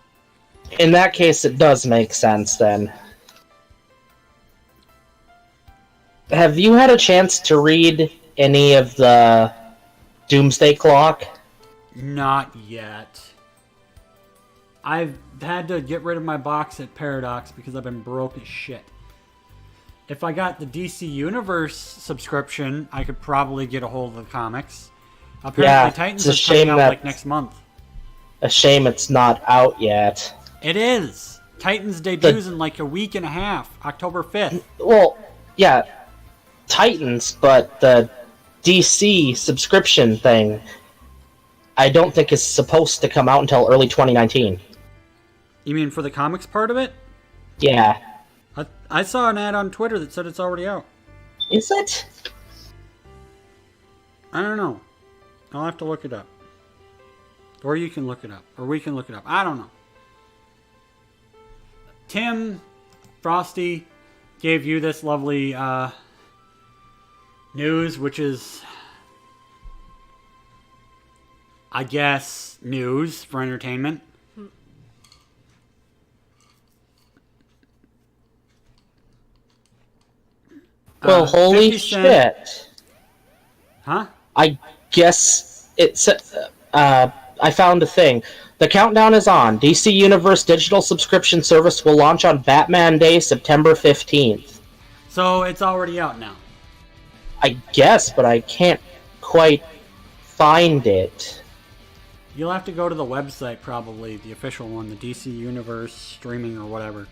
In that case, it does make sense then. Have you had a chance to read any of the Doomsday Clock? Not yet. I've had to get rid of my box at Paradox because I've been broke as shit. If I got the DC Universe subscription, I could probably get a hold of the comics. Apparently, Titans is coming out like next month. A shame it's not out yet. It is. Titans debuts in like a week and a half, October 5th. Well, yeah, Titans, but the DC subscription thing, I don't think is supposed to come out until early 2019. You mean for the comics part of it? Yeah. I saw an ad on Twitter that said it's already out. Is it? I don't know. I'll have to look it up. Or you can look it up. Or we can look it up. I don't know. Tim Frosty gave you this lovely news, which is, I guess, news for entertainment. Well, holy shit. Huh? I guess it's... I found a thing. The countdown is on. DC Universe digital subscription service will launch on Batman Day, September 15th. So it's already out now. I guess, but I can't quite find it. You'll have to go to the website, probably, the official one, the DC Universe streaming or whatever.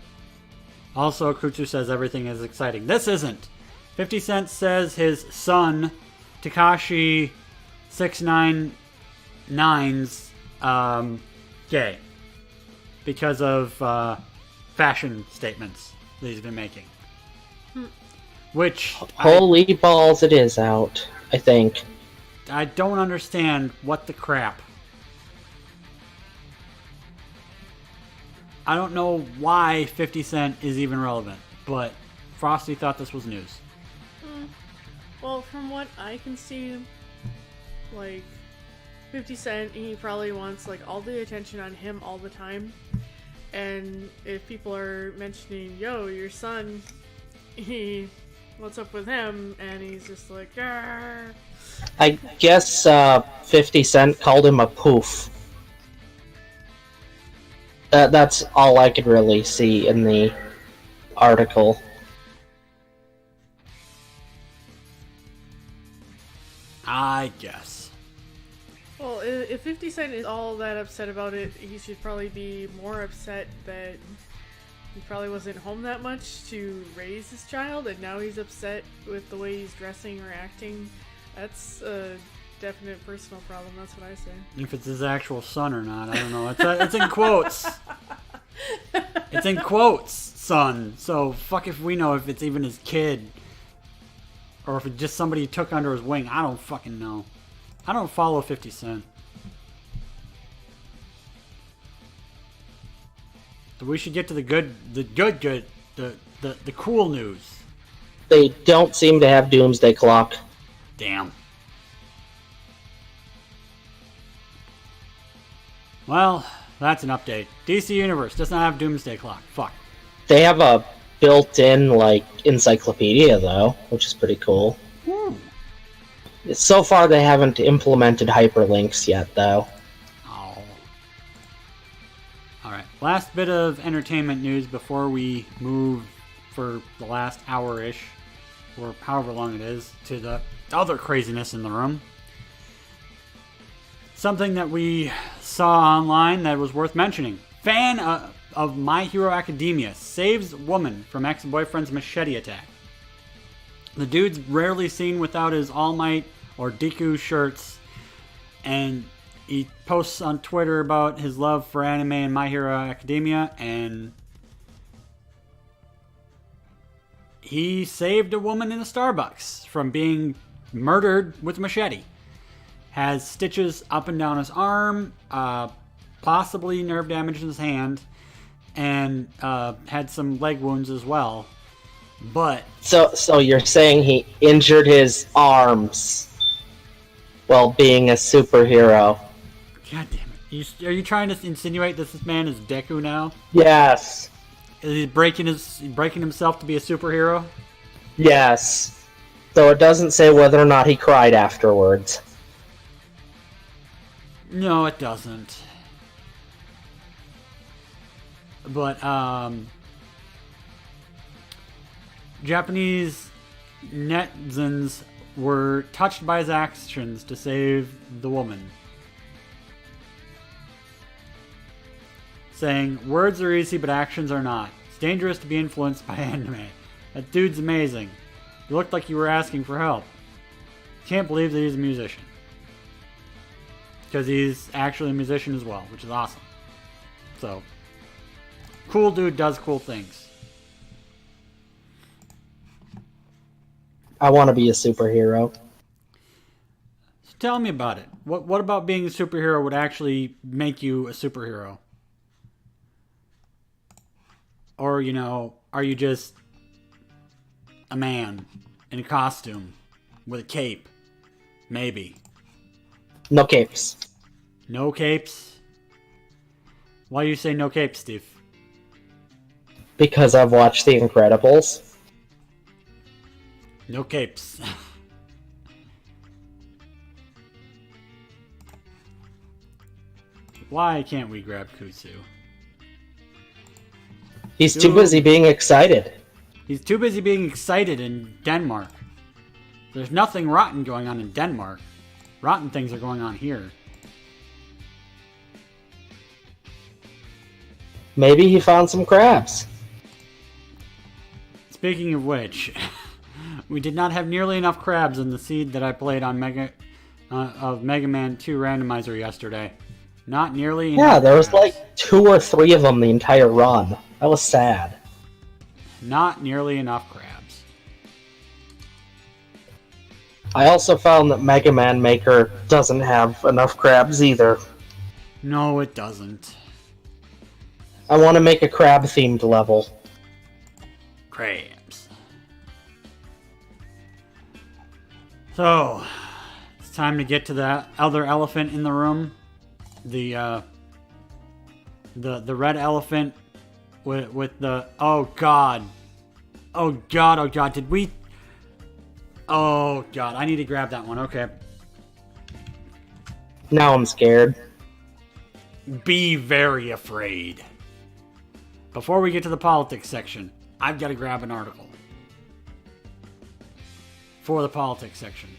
Also, Kutsu says everything is exciting. This isn't. 50 Cent says his son, Tekashi 699's gay. Because of fashion statements that he's been making. Which... Holy balls, it is out, I think. I don't understand what the crap. I don't know why 50 Cent is even relevant, but Frosty thought this was news. Well, from what I can see, like, 50 Cent, he probably wants, like, all the attention on him all the time. And if people are mentioning, yo, your son, what's up with him? And he's just like, Arr. I guess 50 Cent called him a poof. That's all I could really see in the article. I guess. Well, if 50 Cent is all that upset about it, he should probably be more upset that he probably wasn't home that much to raise his child, and now he's upset with the way he's dressing or acting. That's a definite personal problem, that's what I say. If it's his actual son or not, I don't know. It's in quotes. It's in quotes, son. So fuck if we know if it's even his kid. Or if it's just somebody he took under his wing. I don't fucking know. I don't follow 50 Cent. So we should get to the cool news. They don't seem to have Doomsday Clock. Damn. Well, that's an update. DC Universe does not have Doomsday Clock. Fuck. They have a built-in, like, encyclopedia, though, which is pretty cool. So far, they haven't implemented hyperlinks yet, though. Oh. Alright, last bit of entertainment news before we move for the last hour-ish, or however long it is, to the other craziness in the room. Something that we saw online that was worth mentioning. Fan of My Hero Academia saves woman from ex-boyfriend's machete attack. The dude's rarely seen without his All Might or Deku shirts, and he posts on Twitter about his love for anime and My Hero Academia, and he saved a woman in a Starbucks from being murdered with a machete. Has stitches up and down his arm, possibly nerve damage in his hand, and had some leg wounds as well. But so you're saying he injured his arms while being a superhero? God damn it! Are you trying to insinuate that this man is Deku now? Yes. Is he breaking himself to be a superhero? Yes. So it doesn't say whether or not he cried afterwards. No, it doesn't. But, Japanese netizens were touched by his actions to save the woman. Saying, words are easy, but actions are not. It's dangerous to be influenced by anime. That dude's amazing. You looked like you were asking for help. Can't believe that he's a musician. Because he's actually a musician as well, which is awesome. So, cool dude does cool things. I want to be a superhero. So tell me about it. What about being a superhero would actually make you a superhero? Or, you know, are you just a man in a costume with a cape? Maybe. No capes. No capes? Why do you say no capes, Steve? Because I've watched The Incredibles. No capes. Why can't we grab Kutsu? He's too busy being excited. He's too busy being excited in Denmark. There's nothing rotten going on in Denmark. Rotten things are going on here. Maybe he found some crabs. Speaking of which, we did not have nearly enough crabs in the seed that I played on Mega Man 2 randomizer yesterday. Not nearly enough. Yeah, there was crabs. like 2 or 3 of them the entire run. That was sad. Not nearly enough crabs. I also found that Mega Man Maker doesn't have enough crabs either. No, it doesn't. I want to make a crab-themed level. Crabs. So, it's time to get to the other elephant in the room. The red elephant with the... Oh, God. Oh, God, oh, God. Did we... Oh, God. I need to grab that one. Okay. Now I'm scared. Be very afraid. Before we get to the politics section, I've got to grab an article. For the politics section.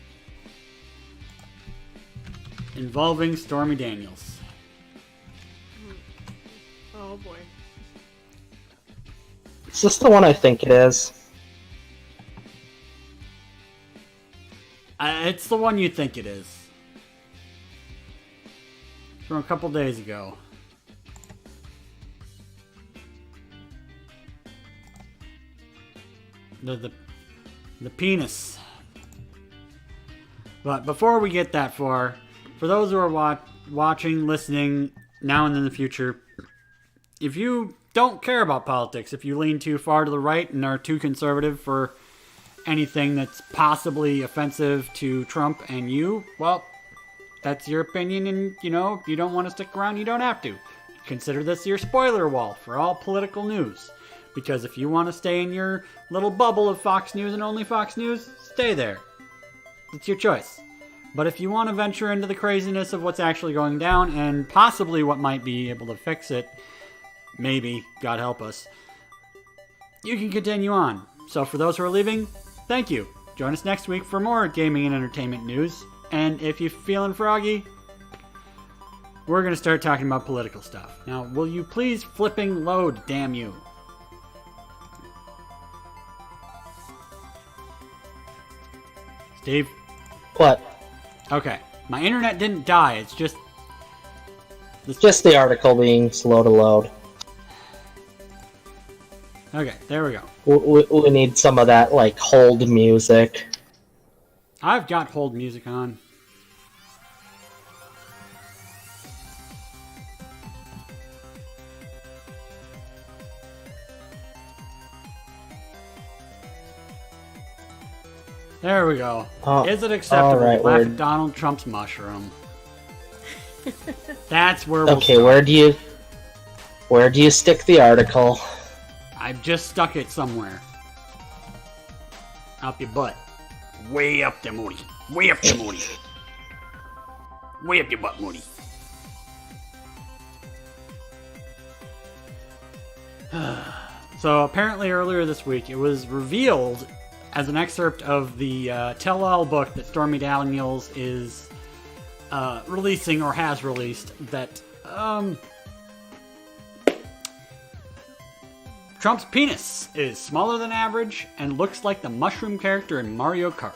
Involving Stormy Daniels. Oh boy. Is this the one I think it is? It's the one you think it is. From a couple days ago. The penis. But before we get that far, for those who are watching, listening, now and in the future, if you don't care about politics, if you lean too far to the right and are too conservative for anything that's possibly offensive to Trump and you, well, that's your opinion, and, you know, if you don't want to stick around, you don't have to. Consider this your spoiler wall for all political news. Because if you want to stay in your little bubble of Fox News and only Fox News, stay there. It's your choice. But if you want to venture into the craziness of what's actually going down and possibly what might be able to fix it, maybe, God help us, you can continue on. So for those who are leaving, thank you. Join us next week for more gaming and entertainment news. And if you're feeling froggy, we're going to start talking about political stuff. Now, will you please flipping load, damn you? Steve? What? Okay. My internet didn't die, it's just... Just the article being slow to load. Okay, there we go. We need some of that, like, hold music. I've got hold music on. There we go. Is it acceptable to laugh at Donald Trump's mushroom? That's where we'll Okay, start. where do you stick the article? I've just stuck it somewhere. Up your butt. Way up there, Moody. Way up there, Moody. Way up your butt, Moody. So apparently earlier this week, it was revealed as an excerpt of the tell-all book that Stormy Daniels is releasing or has released that Trump's penis is smaller than average and looks like the mushroom character in Mario Kart.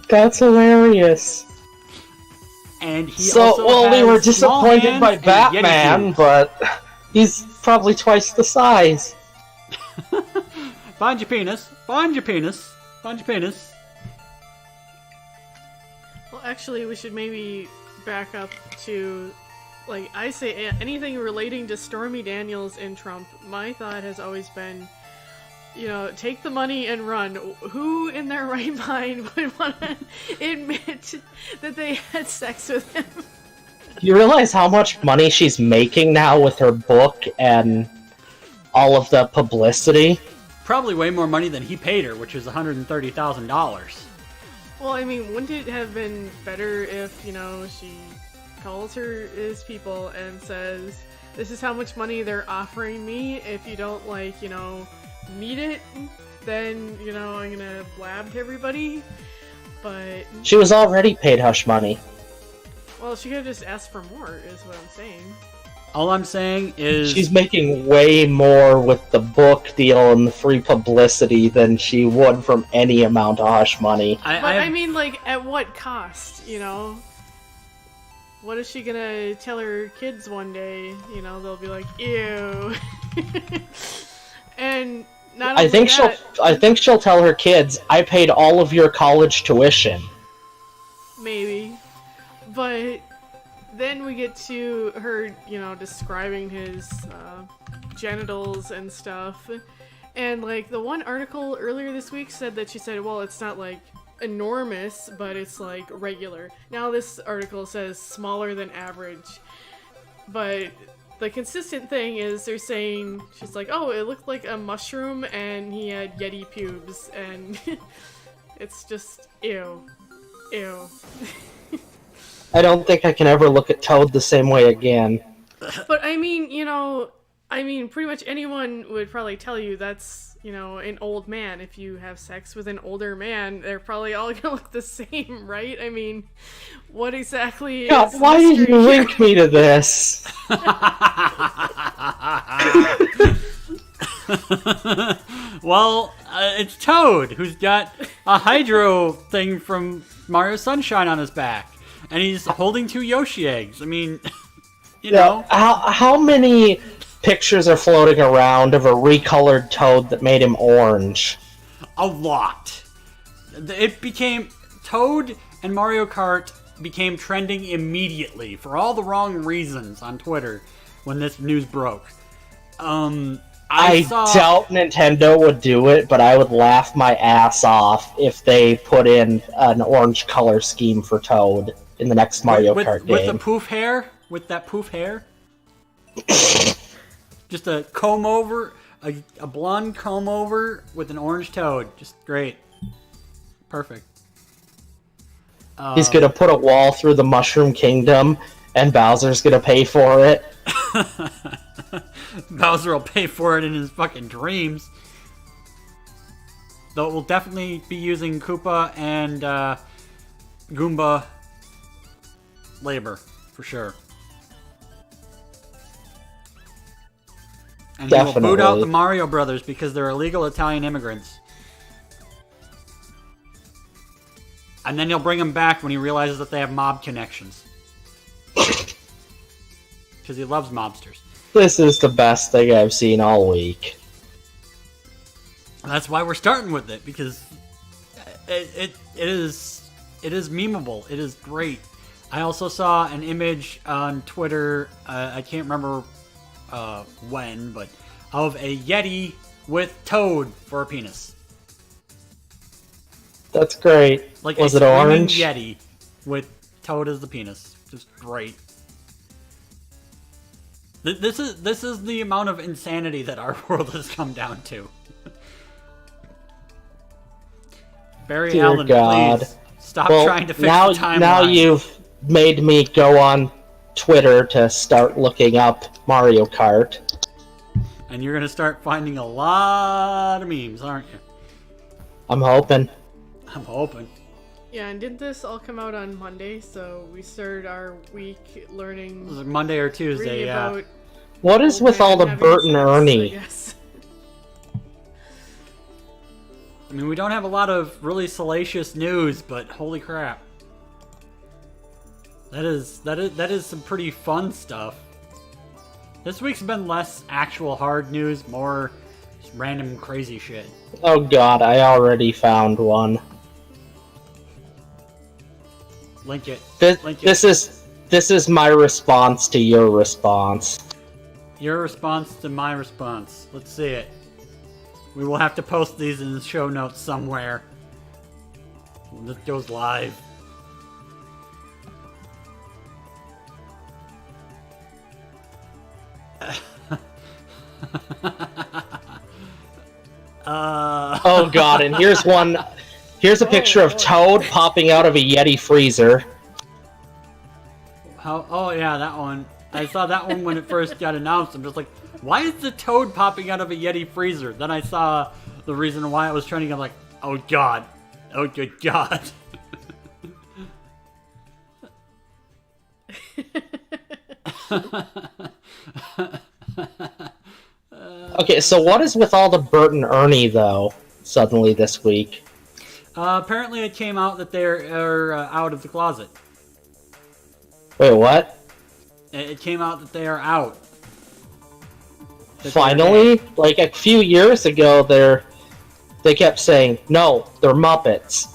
That's hilarious. And he So, also well, we has were small disappointed hands by and Batman, Yeti shoes. but he's probably twice the size. Find your penis. Find your penis. Find your penis. Well, actually, we should maybe back up to, like, I say anything relating to Stormy Daniels and Trump. My thought has always been, you know, take the money and run. Who in their right mind would want to admit that they had sex with him? You realize how much money she's making now with her book and all of the publicity? Probably way more money than he paid her, which is $130,000. Well, I mean, wouldn't it have been better if, you know, she calls his people and says, this is how much money they're offering me. If you don't, like, you know, meet it, then, you know, I'm gonna blab to everybody. But She was already paid hush money. well, she could have just asked for more, is what I'm saying. All I'm saying is... She's making way more with the book deal and the free publicity than she would from any amount of hush money. I mean, like, at what cost, you know? What is she gonna tell her kids one day? You know, they'll be like, ew. And not only I think that, she'll tell her kids, I paid all of your college tuition. maybe. But then we get to her, you know, describing his genitals and stuff. And, like, the one article earlier this week said that she said, well, it's not, like, enormous, but it's, like, regular. Now this article says smaller than average. But the consistent thing is they're saying, she's like, oh, it looked like a mushroom and he had Yeti pubes. And it's just, ew. Ew. I don't think I can ever look at Toad the same way again. But I mean, you know, pretty much anyone would probably tell you that's, you know, an old man. If you have sex with an older man, they're probably all gonna look the same, right? I mean, what exactly God, is why the did you mystery here? link me to this? Well, it's Toad, who's got a hydro thing from Mario Sunshine on his back. And he's holding 2 Yoshi eggs. I mean, you know. How many pictures are floating around of a recolored Toad that made him orange? A lot. It became... Toad and Mario Kart became trending immediately for all the wrong reasons on Twitter when this news broke. I doubt Nintendo would do it, but I would laugh my ass off if they put in an orange color scheme for Toad in the next Mario Kart game. With the poof hair? With that poof hair? Just a comb over, a blonde comb over with an orange Toad. Just great. Perfect. He's gonna put a wall through the Mushroom Kingdom, and Bowser's gonna pay for it. Bowser will pay for it in his fucking dreams. Though it will definitely be using Koopa and Goomba labor, for sure. And he will boot out Definitely. the Mario Brothers because they're illegal Italian immigrants. And then he'll bring them back when he realizes that they have mob connections. Because he loves mobsters. This is the best thing I've seen all week. That's why we're starting with it, because it is memeable. It is great. I also saw an image on Twitter, I can't remember when, but of a Yeti with Toad for a penis. That's great. Like Was a it screaming orange? Yeti with Toad as the penis. Just great. This is the amount of insanity that our world has come down to. Barry Dear Allen, God. please stop Well, trying to fix now, the timeline. now you've made me go on Twitter to start looking up Mario Kart. And you're going to start finding a lot of memes, aren't you? I'm hoping. I'm hoping. Yeah, and didn't this all come out on Monday? So we started our week learning. Was it Monday or Tuesday? Reading Yeah. about What is with all the having Bert and sex, Ernie? I guess. I mean, we don't have a lot of really salacious news, but holy crap. That is some pretty fun stuff. This week's been less actual hard news, more just random crazy shit. Oh god, I already found one. Link it. Link it. This is my response to your response. Your response to my response. Let's see it. We will have to post these in the show notes somewhere. When this goes live. Oh god, and here's one. Here's a picture of Toad popping out of a Yeti freezer. Oh yeah, that one. I saw that one when it first got announced. I'm just like, why is the Toad popping out of a Yeti freezer? Then I saw the reason why it was trending. I'm like, oh god. Oh good god. Okay, so what is with all the Bert and Ernie, though, suddenly this week? Apparently it came out that they're out of the closet. Wait, what? It came out that they are out. That Finally? Like, a few years ago, they kept saying, no, they're Muppets.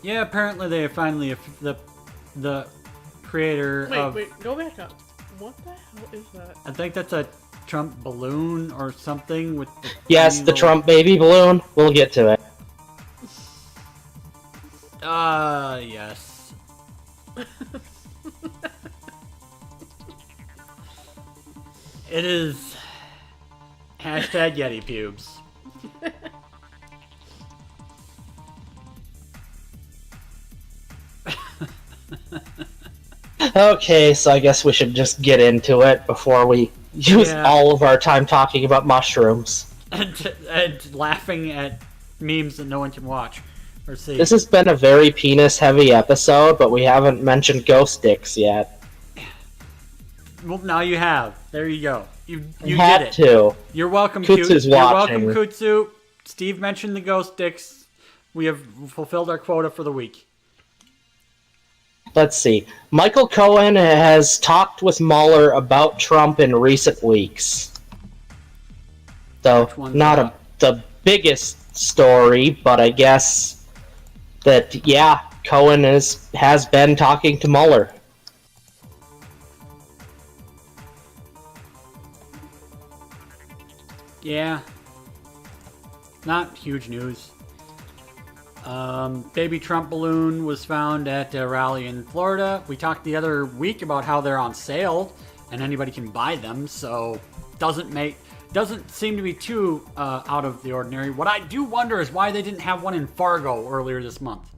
Yeah, apparently they finally... The creator of... Wait, go back up. What the hell is that? I think that's a Trump balloon or something with the... Yes, the Trump baby balloon. We'll get to it. Yes. It is... Hashtag Yeti pubes. Okay, so I guess we should just get into it before we use all of our time talking about mushrooms. And laughing at memes that no one can watch or see. This has been a very penis-heavy episode, but we haven't mentioned ghost dicks yet. Well, now you have. There you go. You had did it. to. You're welcome, Kutsu's You're watching. welcome, Kutsu. Steve mentioned the ghost dicks. We have fulfilled our quota for the week. Let's see. Michael Cohen has talked with Mueller about Trump in recent weeks. Though not the biggest story, but I guess that, yeah, Cohen has been talking to Mueller. Yeah. Not huge news. Baby Trump balloon was found at a rally in Florida. We talked the other week about how they're on sale and anybody can buy them, so doesn't seem to be too out of the ordinary. What I do wonder is why they didn't have one in Fargo earlier this month.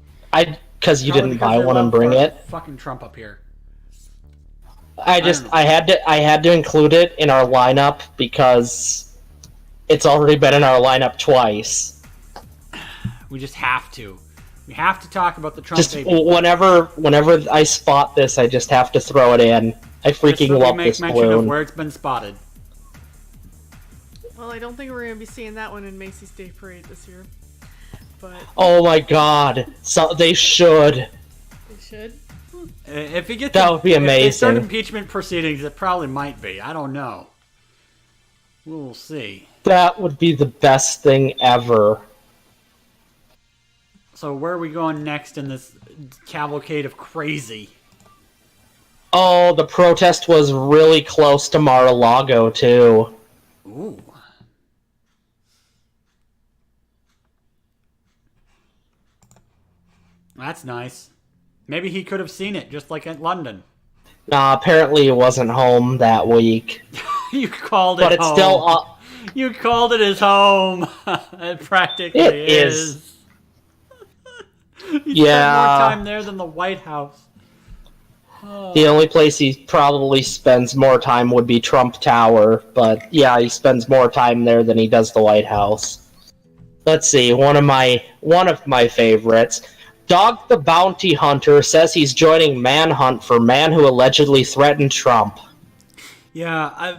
Because you didn't buy one and bring it. Fucking Trump up here. I had to include it in our lineup because it's already been in our lineup twice. We just have to. We have to talk about the Trump Just baby. whenever I spot this, I just have to throw it in. I freaking love this mention of balloon. where it's been spotted. Well, I don't think we're going to be seeing that one in Macy's Day Parade this year. But Oh my god. So they should. they should. If he gets That would be If they start amazing. impeachment proceedings, it probably might be. I don't know. We'll see. That would be the best thing ever. So where are we going next in this cavalcade of crazy? Oh, the protest was really close to Mar-a-Lago, too. Ooh. That's nice. Maybe he could have seen it, just like at London. Apparently he wasn't home that week. You called it But it's home. still... You called it his home. It practically It is. You spent Yeah. more time there than the White House. The only place he probably spends more time would be Trump Tower, but yeah, he spends more time there than he does the White House. Let's see, one of my favorites. Dog the Bounty Hunter says he's joining manhunt for man who allegedly threatened Trump. Yeah,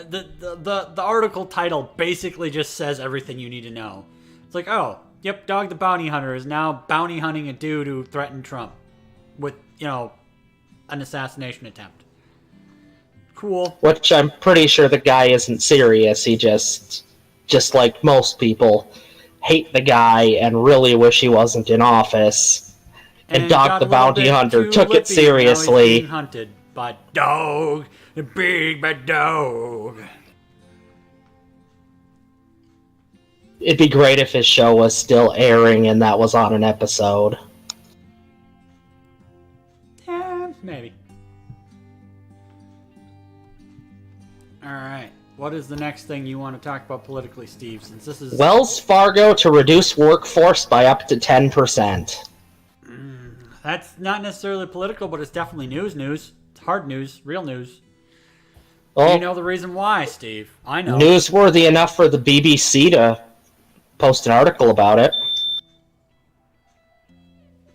the article title basically just says everything you need to know. It's like, oh, yep, Dog the Bounty Hunter is now bounty hunting a dude who threatened Trump with, an assassination attempt. Cool. Which I'm pretty sure the guy isn't serious. He just like most people, hate the guy and really wish he wasn't in office. And Dog the Bounty Hunter took it seriously. Now he's being hunted by Dog, the big bad dog. It'd be great if his show was still airing and that was on an episode. Maybe. Alright. What is the next thing you want to talk about politically, Steve? Since this is Wells Fargo to reduce workforce by up to 10%. That's not necessarily political, but it's definitely news. It's hard news, real news. Well, you know the reason why, Steve. I know. Newsworthy enough for the BBC to post an article about it.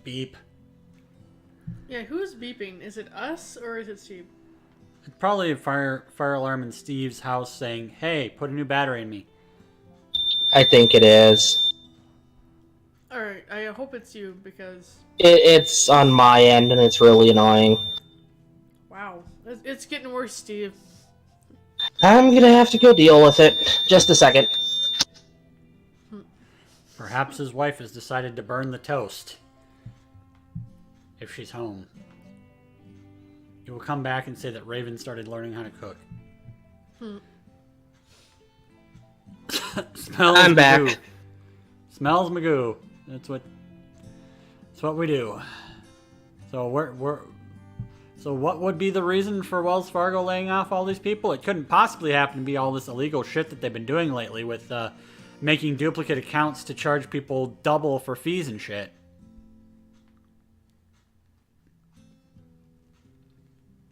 Beep. Yeah, who's beeping? Is it us or is it Steve? It's probably a fire alarm in Steve's house saying, "Hey, put a new battery in me." I think it is. Alright, I hope it's you because... It's on my end and it's really annoying. Wow. It's getting worse, Steve. I'm gonna have to go deal with it. Just a second. Perhaps his wife has decided to burn the toast. If she's home. He will come back and say that Raven started learning how to cook. Smells I'm Magoo. back. Smells Magoo. That's what we do. So so what would be the reason for Wells Fargo laying off all these people? It couldn't possibly happen to be all this illegal shit that they've been doing lately with making duplicate accounts to charge people double for fees and shit.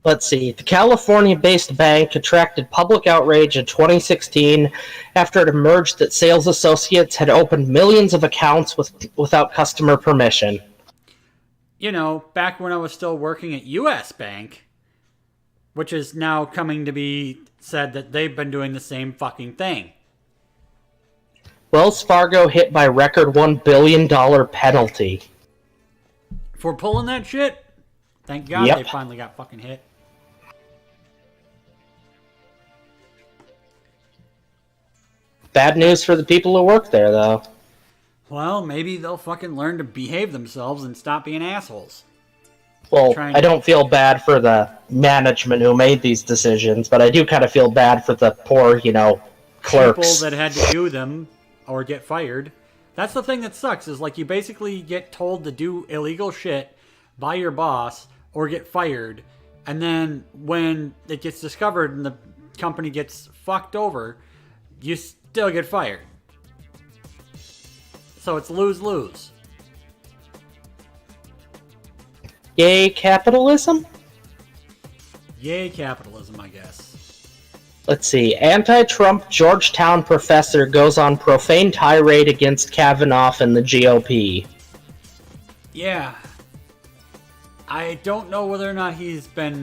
Let's see. The California-based bank attracted public outrage in 2016 after it emerged that sales associates had opened millions of accounts without customer permission. You know, back when I was still working at U.S. Bank, which is now coming to be said that they've been doing the same fucking thing. Wells Fargo hit by record $1 billion penalty. For pulling that shit? Thank God Yep. They finally got fucking hit. Bad news for the people who work there, though. Well, maybe they'll fucking learn to behave themselves and stop being assholes. Well, I don't feel bad for the management who made these decisions, but I do kind of feel bad for the poor, clerks. People that had to do them or get fired. That's the thing that sucks, is like you basically get told to do illegal shit by your boss or get fired, and then when it gets discovered and the company gets fucked over, you still get fired. So it's lose-lose. Yay, capitalism? Yay, capitalism, I guess. Let's see. Anti-Trump Georgetown professor goes on profane tirade against Kavanaugh and the GOP. Yeah. I don't know whether or not he's been,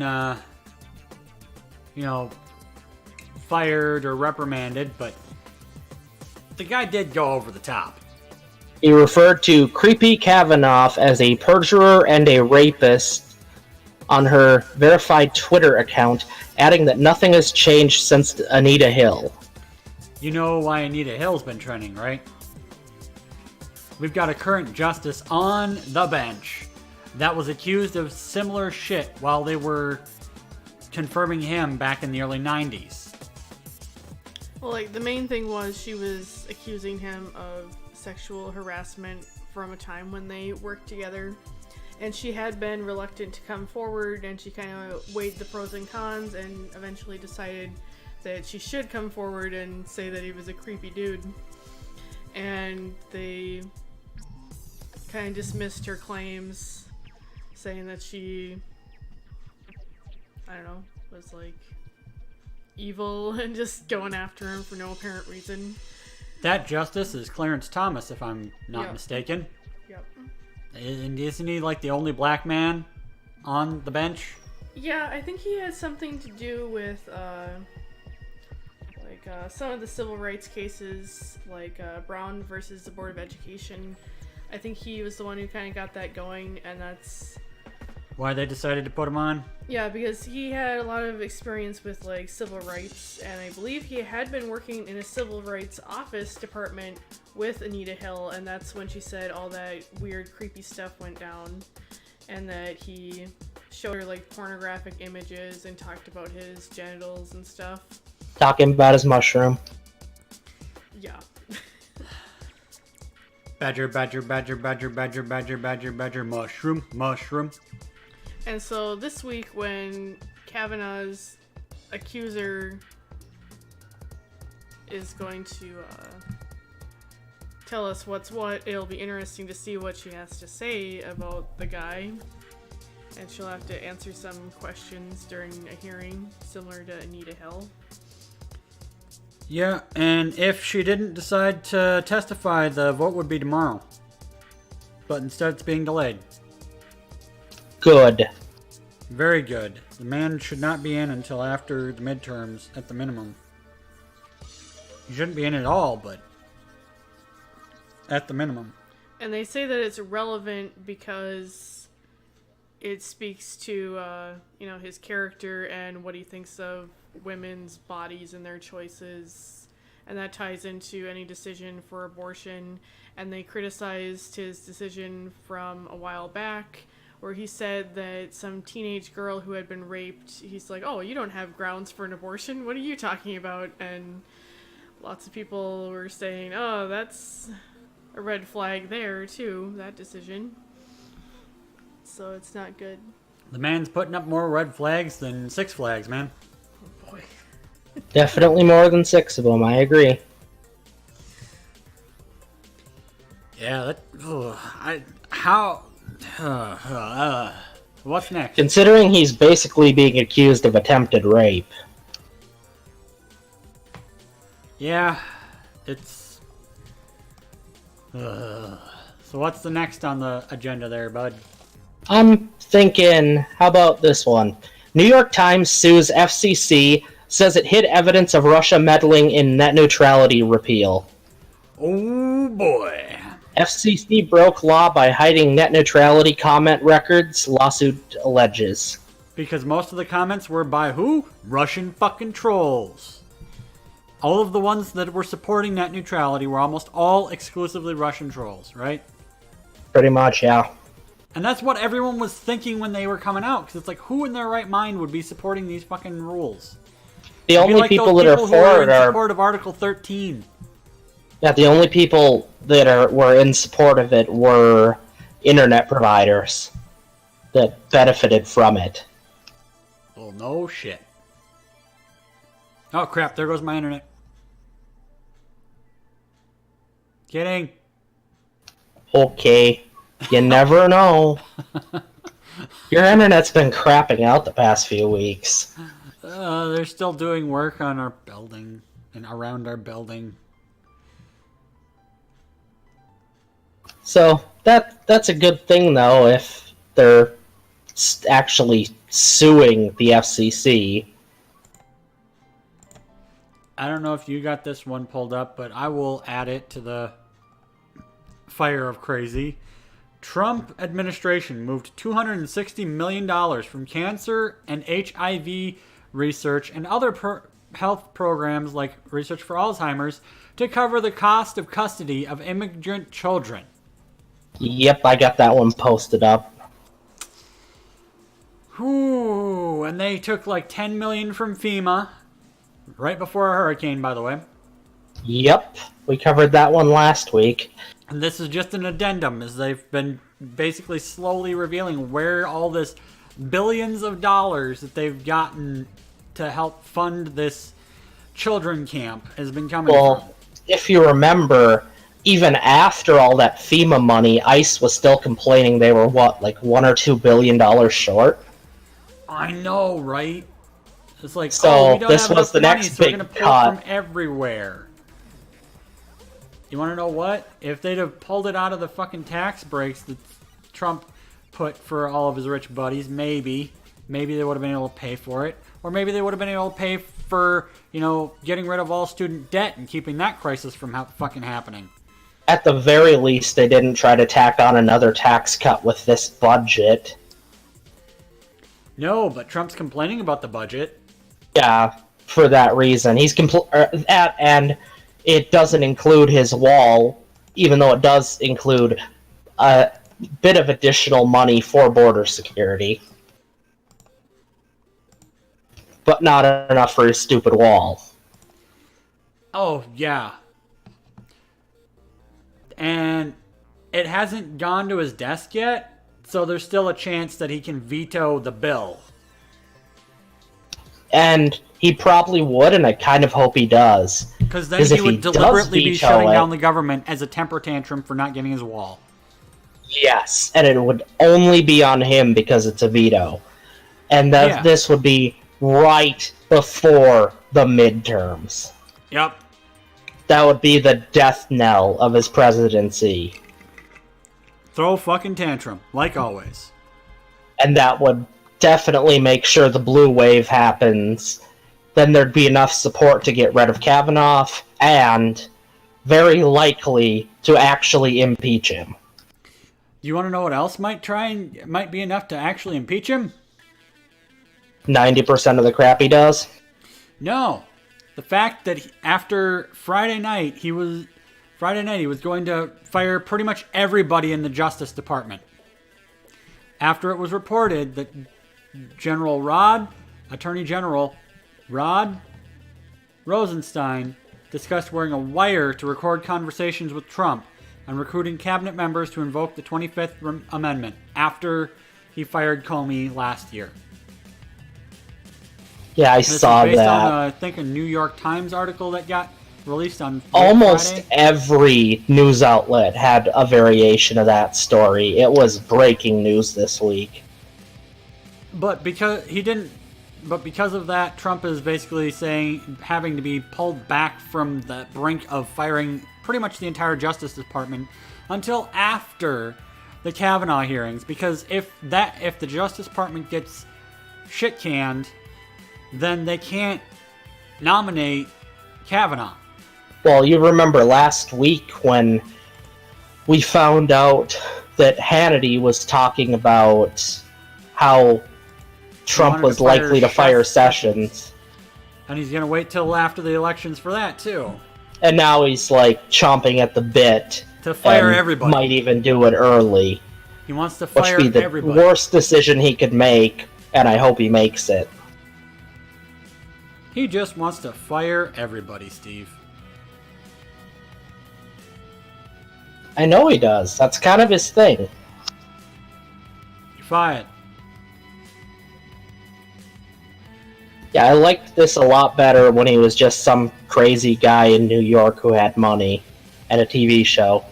fired or reprimanded, but the guy did go over the top. He referred to Creepy Kavanaugh as a perjurer and a rapist on her verified Twitter account, adding that nothing has changed since Anita Hill. You know why Anita Hill's been trending, right? We've got a current justice on the bench that was accused of similar shit while they were confirming him back in the early 90s. Well, the main thing was she was accusing him of sexual harassment from a time when they worked together. And she had been reluctant to come forward, and she kind of weighed the pros and cons and eventually decided that she should come forward and say that he was a creepy dude. And they kind of dismissed her claims, saying that she I don't know, was like evil and just going after him for no apparent reason. That justice is Clarence Thomas, if I'm not mistaken. Yep. And isn't he like the only black man on the bench? Yeah, I think he has something to do with some of the civil rights cases, like Brown versus the Board of Education. I think he was the one who kind of got that going, and that's Why they decided to put him on? yeah, because he had a lot of experience with like civil rights, and I believe he had been working in a civil rights office department with Anita Hill, and that's when she said all that weird, creepy stuff went down, and that he showed her like pornographic images and talked about his genitals and stuff. Talking about his mushroom. Yeah. Badger, badger, badger, badger, badger, badger, badger, badger, mushroom, mushroom. And so this week, when Kavanaugh's accuser is going to tell us what's what, it'll be interesting to see what she has to say about the guy. And she'll have to answer some questions during a hearing, similar to Anita Hill. Yeah, and if she didn't decide to testify, the vote would be tomorrow. But instead it's being delayed. Good. Very good. The man should not be in until after the midterms, at the minimum. He shouldn't be in at all, but at the minimum. And they say that it's relevant because it speaks to, his character and what he thinks of women's bodies and their choices. And that ties into any decision for abortion. And they criticized his decision from a while back, where he said that some teenage girl who had been raped, he's like, oh, you don't have grounds for an abortion? What are you talking about? And lots of people were saying, oh, that's a red flag there, too, that decision. So it's not good. The man's putting up more red flags than Six Flags, man. Oh, boy. Definitely more than 6 of them, I agree. Yeah, what's next? Considering he's basically being accused of attempted rape. Yeah, it's... so what's the next on the agenda there, bud? I'm thinking, how about this one? New York Times sues FCC, says it hid evidence of Russia meddling in net neutrality repeal. Oh boy. FCC broke law by hiding net neutrality comment records, lawsuit alleges. Because most of the comments were by who? Russian fucking trolls. All of the ones that were supporting net neutrality were almost all exclusively Russian trolls, right? Pretty much, yeah. And that's what everyone was thinking when they were coming out, because it's like, who in their right mind would be supporting these fucking rules? The only like people those that are people for who it in are... support of Article 13. Yeah, the only people that were in support of it were internet providers that benefited from it. Well, no shit. Oh crap, there goes my internet. Kidding. Okay. You never know. Your internet's been crapping out the past few weeks. They're still doing work on our building and around our building. So that's a good thing, though, if they're actually suing the FCC. I don't know if you got this one pulled up, but I will add it to the fire of crazy. Trump administration moved $260 million from cancer and HIV research and other health programs like research for Alzheimer's to cover the cost of custody of immigrant children. Yep, I got that one posted up. Ooh, and they took like $10 million from FEMA right before a hurricane, by the way. Yep, we covered that one last week. And this is just an addendum, as they've been basically slowly revealing where all this billions of dollars that they've gotten to help fund this children camp has been coming from. If you remember, even after all that FEMA money, ICE was still complaining they were, like $1 or $2 billion short? I know, right? It's like, So we don't this have was enough the money, next so we're big gonna pull cut. from everywhere. You want to know what? If they'd have pulled it out of the fucking tax breaks that Trump put for all of his rich buddies, maybe they would have been able to pay for it. Or maybe they would have been able to pay for, getting rid of all student debt and keeping that crisis from fucking happening. At the very least, they didn't try to tack on another tax cut with this budget. No, but Trump's complaining about the budget. Yeah, for that reason. And it doesn't include his wall, even though it does include a bit of additional money for border security. But not enough for his stupid wall. Oh, yeah. And it hasn't gone to his desk yet, so there's still a chance that he can veto the bill. And he probably would, and I kind of hope he does. Because then he would deliberately be shutting down the government as a temper tantrum for not getting his wall. Yes, and it would only be on him because it's a veto. And this would be right before the midterms. Yep. That would be the death knell of his presidency. Throw a fucking tantrum, like always. And that would definitely make sure the blue wave happens. Then there'd be enough support to get rid of Kavanaugh, and very likely to actually impeach him. You want to know what else might be enough to actually impeach him? 90% of the crap he does? No. The fact that after Friday night he was going to fire pretty much everybody in the Justice Department. After it was reported that Attorney General Rod Rosenstein discussed wearing a wire to record conversations with Trump and recruiting cabinet members to invoke the 25th Amendment after he fired Comey last year. Yeah, I saw that. Based on, I think, a New York Times article that got released on almost Friday. Every news outlet had a variation of that story. It was breaking news this week. But because of that, Trump is basically having to be pulled back from the brink of firing pretty much the entire Justice Department until after the Kavanaugh hearings. Because if the Justice Department gets shit canned, then they can't nominate Kavanaugh. Well, you remember last week when we found out that Hannity was talking about how Trump was likely to fire Sessions. And he's going to wait till after the elections for that, too. And now he's, chomping at the bit. To fire everybody. Might even do it early. He wants to fire everybody. Which would be the worst decision he could make, and I hope he makes it. He just wants to fire everybody, Steve. I know he does. That's kind of his thing. You're fired. Yeah, I liked this a lot better when he was just some crazy guy in New York who had money and a TV show.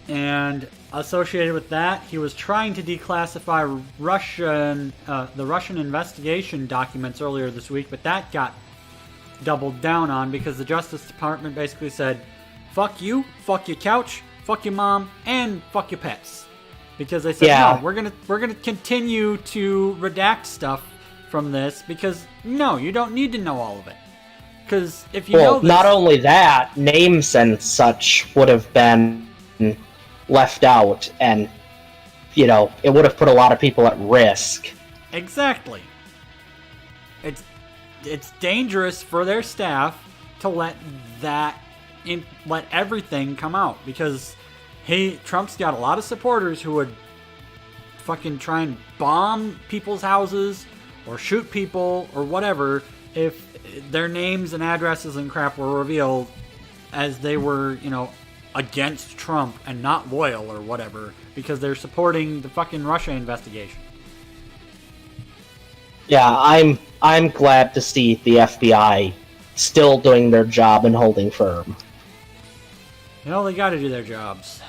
And associated with that, he was trying to declassify the Russian investigation documents earlier this week, but that got doubled down on because the Justice Department basically said, fuck you, fuck your couch, fuck your mom, and fuck your pets. Because they said, no, we're gonna continue to redact stuff from this because, no, you don't need to know all of it. Because if you know this... not only that, names and such would have been left out, and, it would have put a lot of people at risk. Exactly. It's dangerous for their staff to let everything come out, because Trump's got a lot of supporters who would fucking try and bomb people's houses or shoot people or whatever if their names and addresses and crap were revealed as they were, against Trump and not loyal or whatever, because they're supporting the fucking Russia investigation. Yeah, I'm glad to see the FBI still doing their job and holding firm. They gotta do their jobs.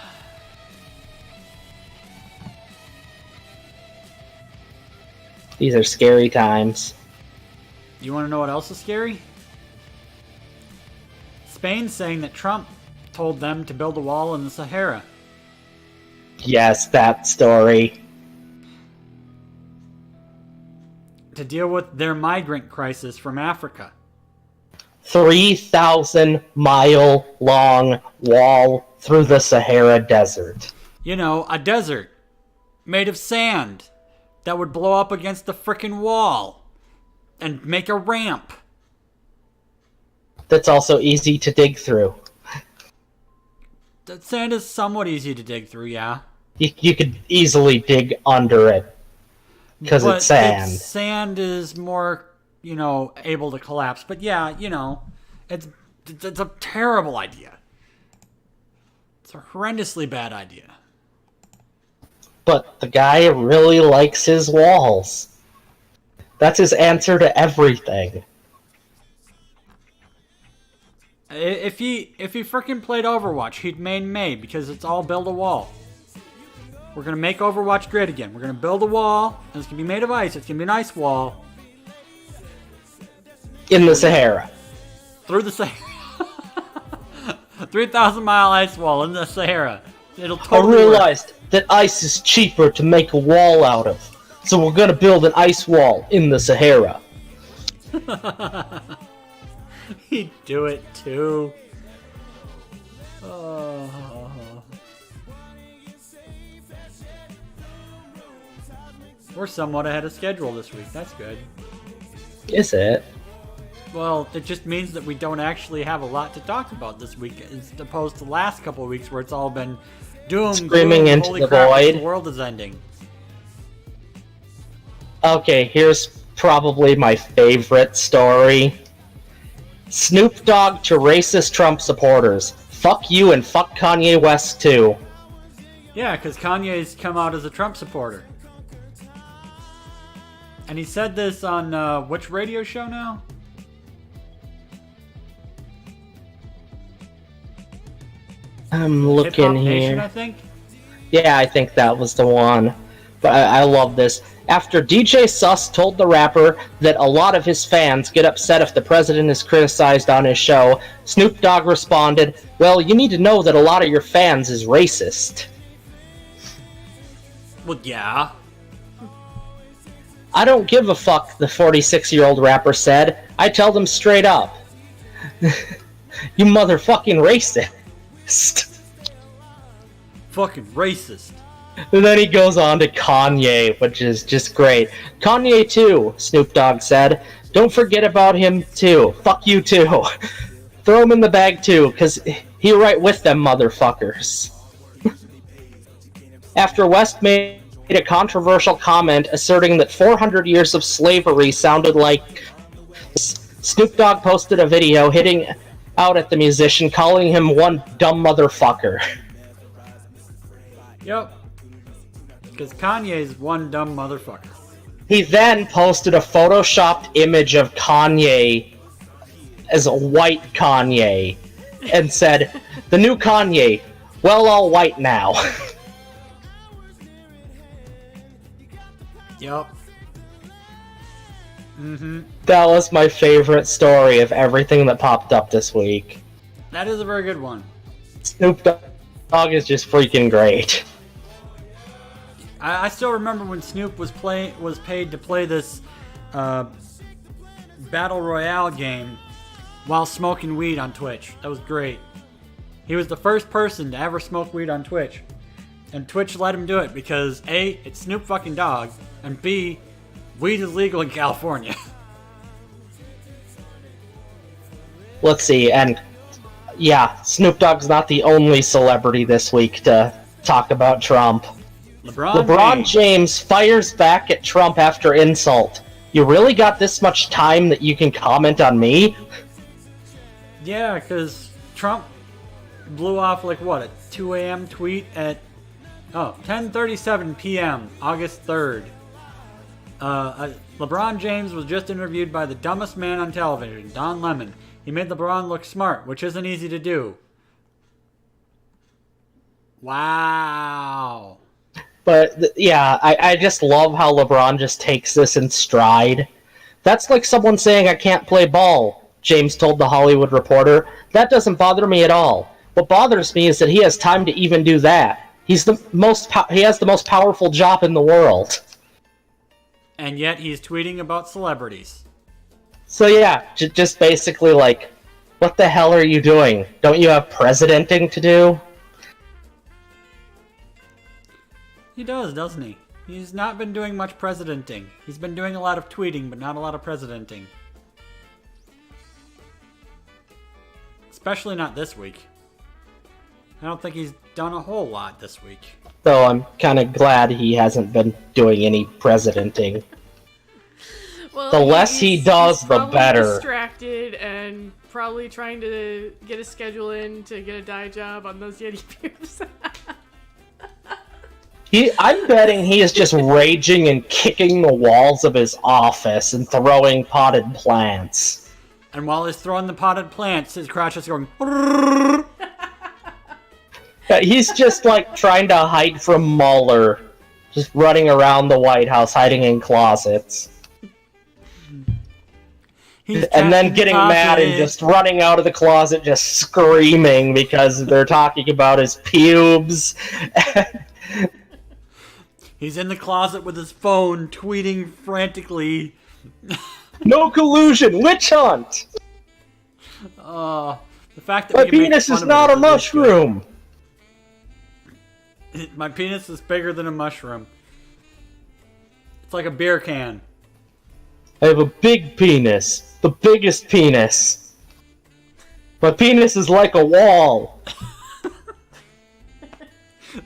These are scary times. You want to know what else is scary? Spain's saying that Trump told them to build a wall in the Sahara. Yes, that story. To deal with their migrant crisis from Africa. 3,000-mile long wall through the Sahara Desert. You know, a desert made of sand that would blow up against the frickin' wall and make a ramp. That's also easy to dig through. The sand is somewhat easy to dig through, yeah. You could easily dig under it because it's sand. Sand is more, able to collapse. But yeah, it's a terrible idea. It's a horrendously bad idea. But the guy really likes his walls. That's his answer to everything. If he frickin' played Overwatch, he'd main May because it's all build a wall. We're gonna make Overwatch great again. We're gonna build a wall, and it's gonna be made of ice. It's gonna be an ice wall. In the Sahara. Through the Sahara. 3,000-mile ice wall in the Sahara. It'll totally I realized that ice is cheaper to make a wall out of. So we're gonna build an ice wall in the Sahara. He'd do it too. Oh. We're somewhat ahead of schedule this week. That's good. Is it? Well, it just means that we don't actually have a lot to talk about this week, as opposed to the last couple of weeks where it's all been doom, screaming gloom, into holy the crap, void. The world is ending. Okay, here's probably my favorite story. Snoop Dogg to racist Trump supporters. Fuck you and fuck Kanye West too. Yeah, because Kanye's come out as a Trump supporter. And he said this on, which radio show now? I'm looking Hip-Hop here. Nation, I think? Yeah, I think that was the one. But I love this. After DJ Sus told the rapper that a lot of his fans get upset if the president is criticized on his show, Snoop Dogg responded, "Well, you need to know that a lot of your fans is racist." Well, yeah. I don't give a fuck, the 46-year-old rapper said. I tell them straight up. You motherfucking racist. Fucking racist. And then he goes on to Kanye, which is just great. Kanye too, Snoop Dogg said. Don't forget about him too. Fuck you too. Throw him in the bag too, because he right with them motherfuckers. After West made a controversial comment asserting that 400 years of slavery sounded like... Snoop Dogg posted a video hitting out at the musician, calling him one dumb motherfucker. Yep. Because Kanye's one dumb motherfucker. He then posted a photoshopped image of Kanye as a white Kanye and said, "The new Kanye, well, all white now." Yep. Mm-hmm. That was my favorite story of everything that popped up this week. That is a very good one. Snoop Dogg is just freaking great. I still remember when Snoop was paid to play this Battle Royale game while smoking weed on Twitch. That was great. He was the first person to ever smoke weed on Twitch. And Twitch let him do it because A, it's Snoop fucking Dogg, and B, weed is legal in California. Let's see, and yeah, Snoop Dogg's not the only celebrity this week to talk about Trump. LeBron James fires back at Trump after insult. You really got this much time that you can comment on me? Yeah, because Trump blew off like what, a 2 a.m. tweet at 10:37 p.m. August 3rd. LeBron James was just interviewed by the dumbest man on television, Don Lemon. He made LeBron look smart, which isn't easy to do. Wow. But yeah, I just love how LeBron just takes this in stride. That's like someone saying I can't play ball, James told The Hollywood Reporter. That doesn't bother me at all. What bothers me is that he has time to even do that. He has the most powerful job in the world. And yet he's tweeting about celebrities. So yeah, just basically like, what the hell are you doing? Don't you have presidenting to do? He does, doesn't he? He's not been doing much presidenting. He's been doing a lot of tweeting, but not a lot of presidenting. Especially not this week. I don't think he's done a whole lot this week. Though I'm kind of glad he hasn't been doing any presidenting. Well, the less he does, he's the probably better. Distracted and probably trying to get a schedule in to get a dye job on those Yeti pubes. I'm betting he is just raging and kicking the walls of his office and throwing potted plants. And while he's throwing the potted plants, his crotch is going... He's just like trying to hide from Mueller. Just running around the White House, hiding in closets. And then getting mad and just running out of the closet, just screaming because they're talking about his pubes. He's in the closet with his phone, tweeting frantically. No collusion! Witch hunt! The fact that my penis is not a mushroom! My penis is bigger than a mushroom. It's like a beer can. I have a big penis. The biggest penis. My penis is like a wall.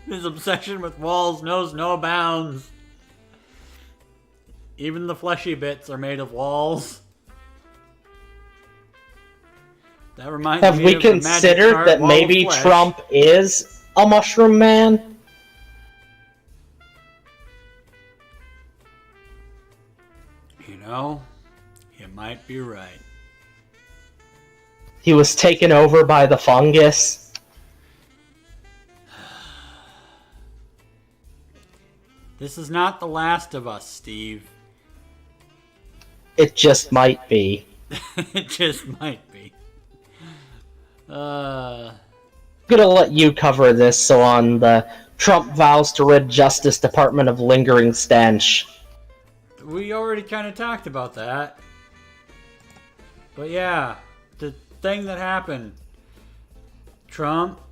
His obsession with walls knows no bounds. Even the fleshy bits are made of walls. That reminds me of Have we considered that maybe Trump is a mushroom man? You know, you might be right. He was taken over by the fungus. This is not The Last of Us, Steve. It just might be. It just might be. I'm gonna let you cover this, so on the Trump vows to rid Justice Department of lingering stench. We already kind of talked about that. But yeah, the thing that happened. Trump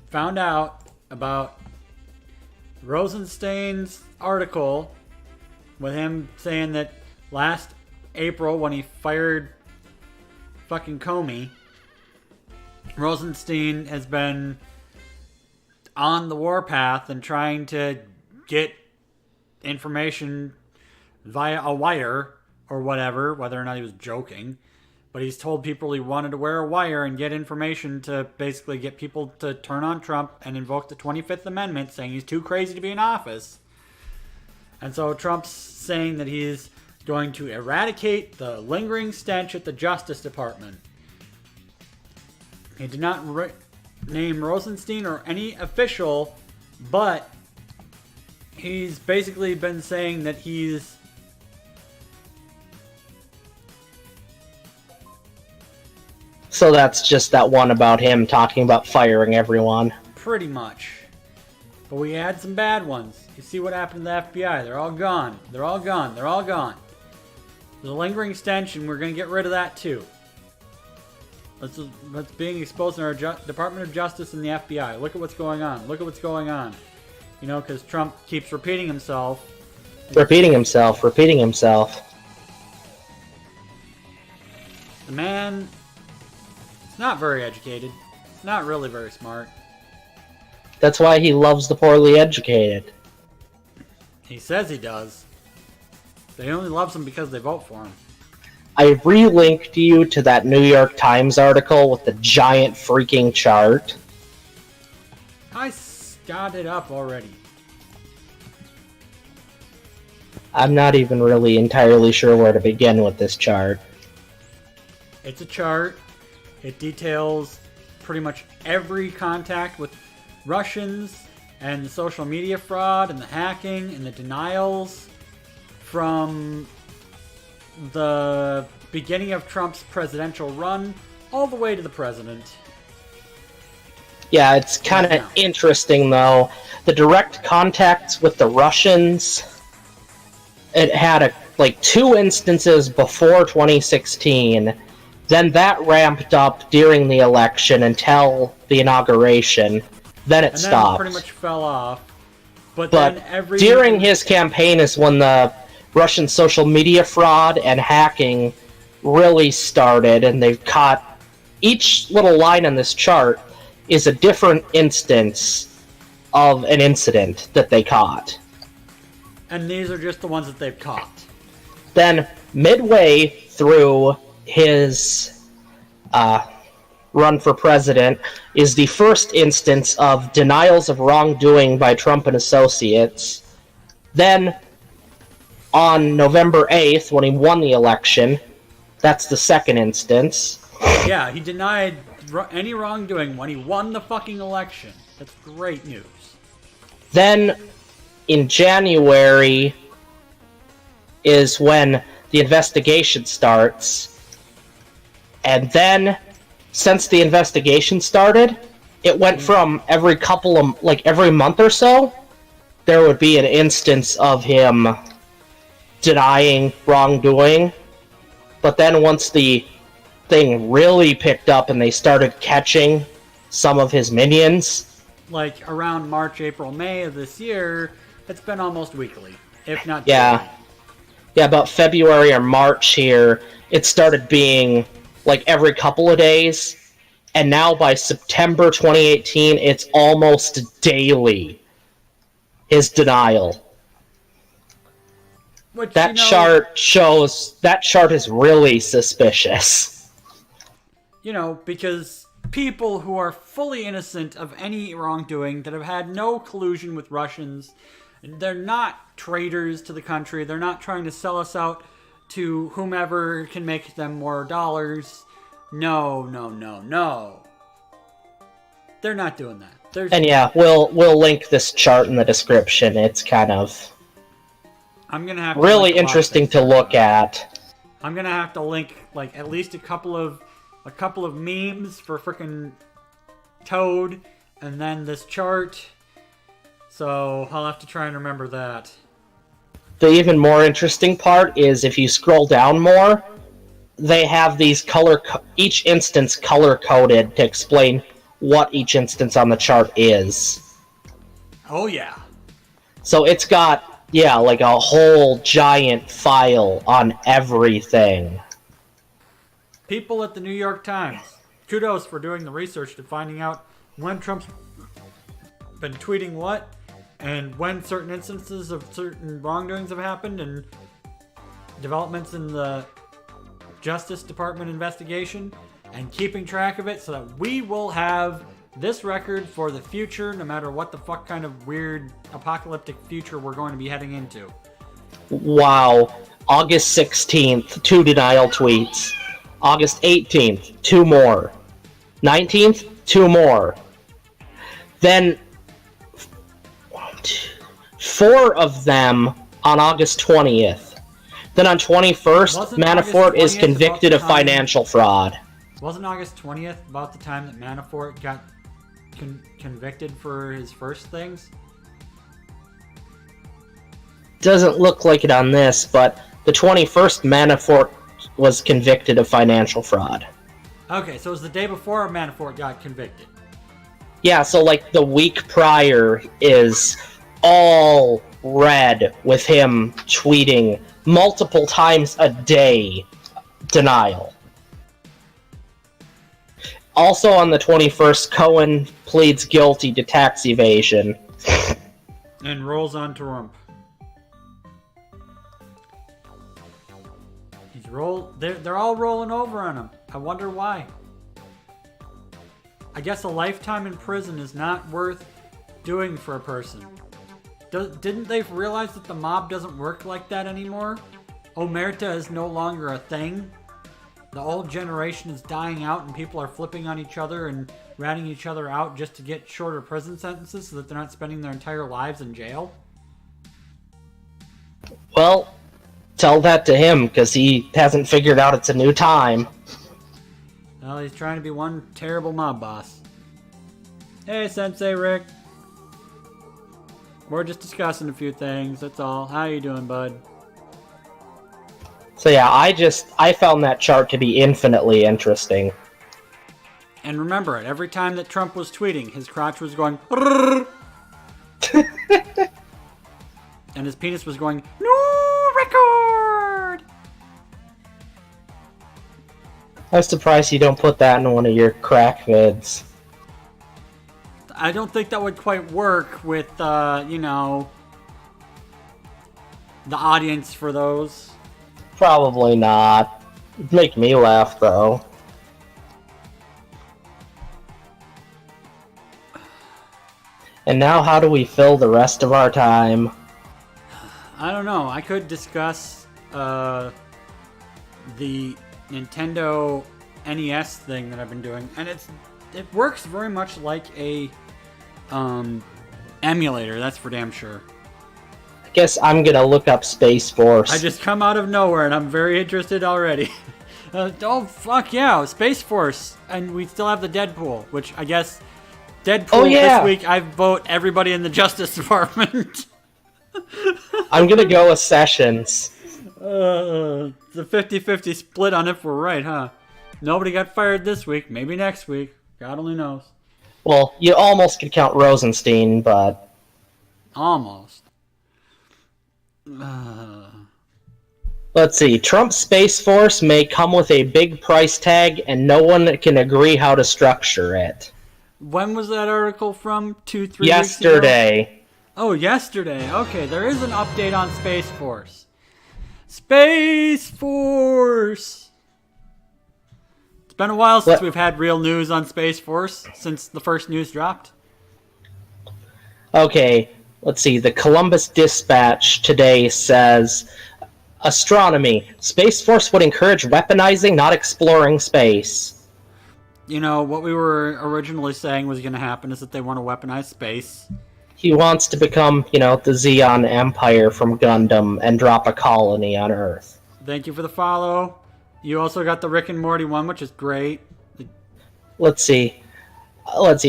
found out about Rosenstein's article with him saying that last April when he fired fucking Comey, Rosenstein has been on the warpath and trying to get information via a wire or whatever, whether or not he was joking. But he's told people he wanted to wear a wire and get information to basically get people to turn on Trump and invoke the 25th Amendment, saying he's too crazy to be in office. And so Trump's saying that he's going to eradicate the lingering stench at the Justice Department. He did not name Rosenstein or any official, but he's basically been saying that he's So that's just that one about him talking about firing everyone. pretty much. But we had some bad ones. You see what happened to the FBI. They're all gone. They're all gone. They're all gone. There's a lingering stench, and we're going to get rid of that too. That's being exposed in our Department of Justice and the FBI. Look at what's going on. Look at what's going on. You know, because Trump keeps repeating himself. Repeating himself. The man is not very educated. Not really very smart. That's why he loves the poorly educated. He says he does. But he only loves them because they vote for him. I re-linked you to that New York Times article with the giant freaking chart. I got it up already. I'm not even really entirely sure where to begin with this chart. It's a chart. It details pretty much every contact with Russians and the social media fraud and the hacking and the denials from the beginning of Trump's presidential run all the way to the president. Yeah, it's kind of interesting, though. The direct contacts with the Russians, it had like 2 instances before 2016. Then that ramped up during the election until the inauguration. Then it stopped. Then it pretty much fell off. But then during his campaign is when the Russian social media fraud and hacking really started, and they've caught each little line on this chart is a different instance of an incident that they caught. And these are just the ones that they've caught. Then, midway through his run for president, is the first instance of denials of wrongdoing by Trump and associates. Then, on November 8th, when he won the election, that's the second instance. Yeah, he denied any wrongdoing when he won the fucking election. That's great news. Then, in January, is when the investigation starts. And then, since the investigation started, it went from every month or so, there would be an instance of him denying wrongdoing. But then once the thing really picked up and they started catching some of his minions, like around March, April, May of this year, it's been almost weekly, if not daily. Yeah, about February or March here, it started being like every couple of days, and now by September 2018, it's almost daily, his denial. Which, that chart is really suspicious. You know, because people who are fully innocent of any wrongdoing, that have had no collusion with Russians, they're not traitors to the country, they're not trying to sell us out to whomever can make them more dollars. No. They're not doing that. And yeah, we'll link this chart in the description. It's kind of I'm gonna have really interesting to look at. I'm gonna have to link like at least a couple of memes for frickin' Toad, and then this chart. So I'll have to try and remember that. The even more interesting part is if you scroll down more, they have these each instance color-coded to explain what each instance on the chart is. Oh yeah. So it's got, like a whole giant file on everything. People at the New York Times, kudos for doing the research to finding out when Trump's been tweeting what, and when certain instances of certain wrongdoings have happened, and developments in the Justice Department investigation, and keeping track of it so that we will have this record for the future, no matter what the fuck kind of weird apocalyptic future we're going to be heading into. Wow. August 16th, 2 denial tweets. August 18th, 2 more. 19th, 2 more. Then 4 of them on August 20th. Then on 21st, Manafort is convicted of financial fraud. Wasn't August 20th about the time that Manafort got convicted for his first things? Doesn't look like it on this, but the 21st, Manafort was convicted of financial fraud. Okay, so it was the day before Manafort got convicted. Yeah, so like the week prior is all red with him tweeting multiple times a day denial. Also on the 21st, Cohen pleads guilty to tax evasion. And rolls on Trump. They're all rolling over on him. I wonder why. I guess a lifetime in prison is not worth doing for a person. Didn't they realize that the mob doesn't work like that anymore? Omerta is no longer a thing. The old generation is dying out and people are flipping on each other and ratting each other out just to get shorter prison sentences so that they're not spending their entire lives in jail? Well, tell that to him, because he hasn't figured out it's a new time. Well, he's trying to be one terrible mob boss. Hey, Sensei Rick. We're just discussing a few things, that's all. How you doing, bud? So yeah, I found that chart to be infinitely interesting. And remember it, every time that Trump was tweeting, his crotch was going and his penis was going, "No record!" I'm surprised you don't put that in one of your crack vids. I don't think that would quite work with, you know, the audience for those. Probably not. It'd make me laugh, though. And now how do we fill the rest of our time? I don't know. I could discuss the Nintendo NES thing that I've been doing, and it works very much like a emulator. That's for damn sure. I guess I'm gonna look up Space Force. I just come out of nowhere, and I'm very interested already. Oh fuck yeah, Space Force, and we still have the Deadpool, which I guess Deadpool this week. I vote everybody in the Justice Department. I'm gonna go with Sessions. It's a 50-50 split on if we're right, huh? Nobody got fired this week. Maybe next week. God only knows. Well, you almost could count Rosenstein, but... Almost. Let's see. Trump's Space Force may come with a big price tag, and no one can agree how to structure it. When was that article from? 2-3 weeks ago? Yesterday. Oh, yesterday. Okay, there is an update on Space Force. Space Force! It's been a while since we've had real news on Space Force, since the first news dropped. Okay, let's see. The Columbus Dispatch today says, Astronomy. Space Force would encourage weaponizing, not exploring space. You know, what we were originally saying was going to happen is that they want to weaponize space. He wants to become, the Xeon Empire from Gundam and drop a colony on Earth. Thank you for the follow. You also got the Rick and Morty one, which is great. Let's see.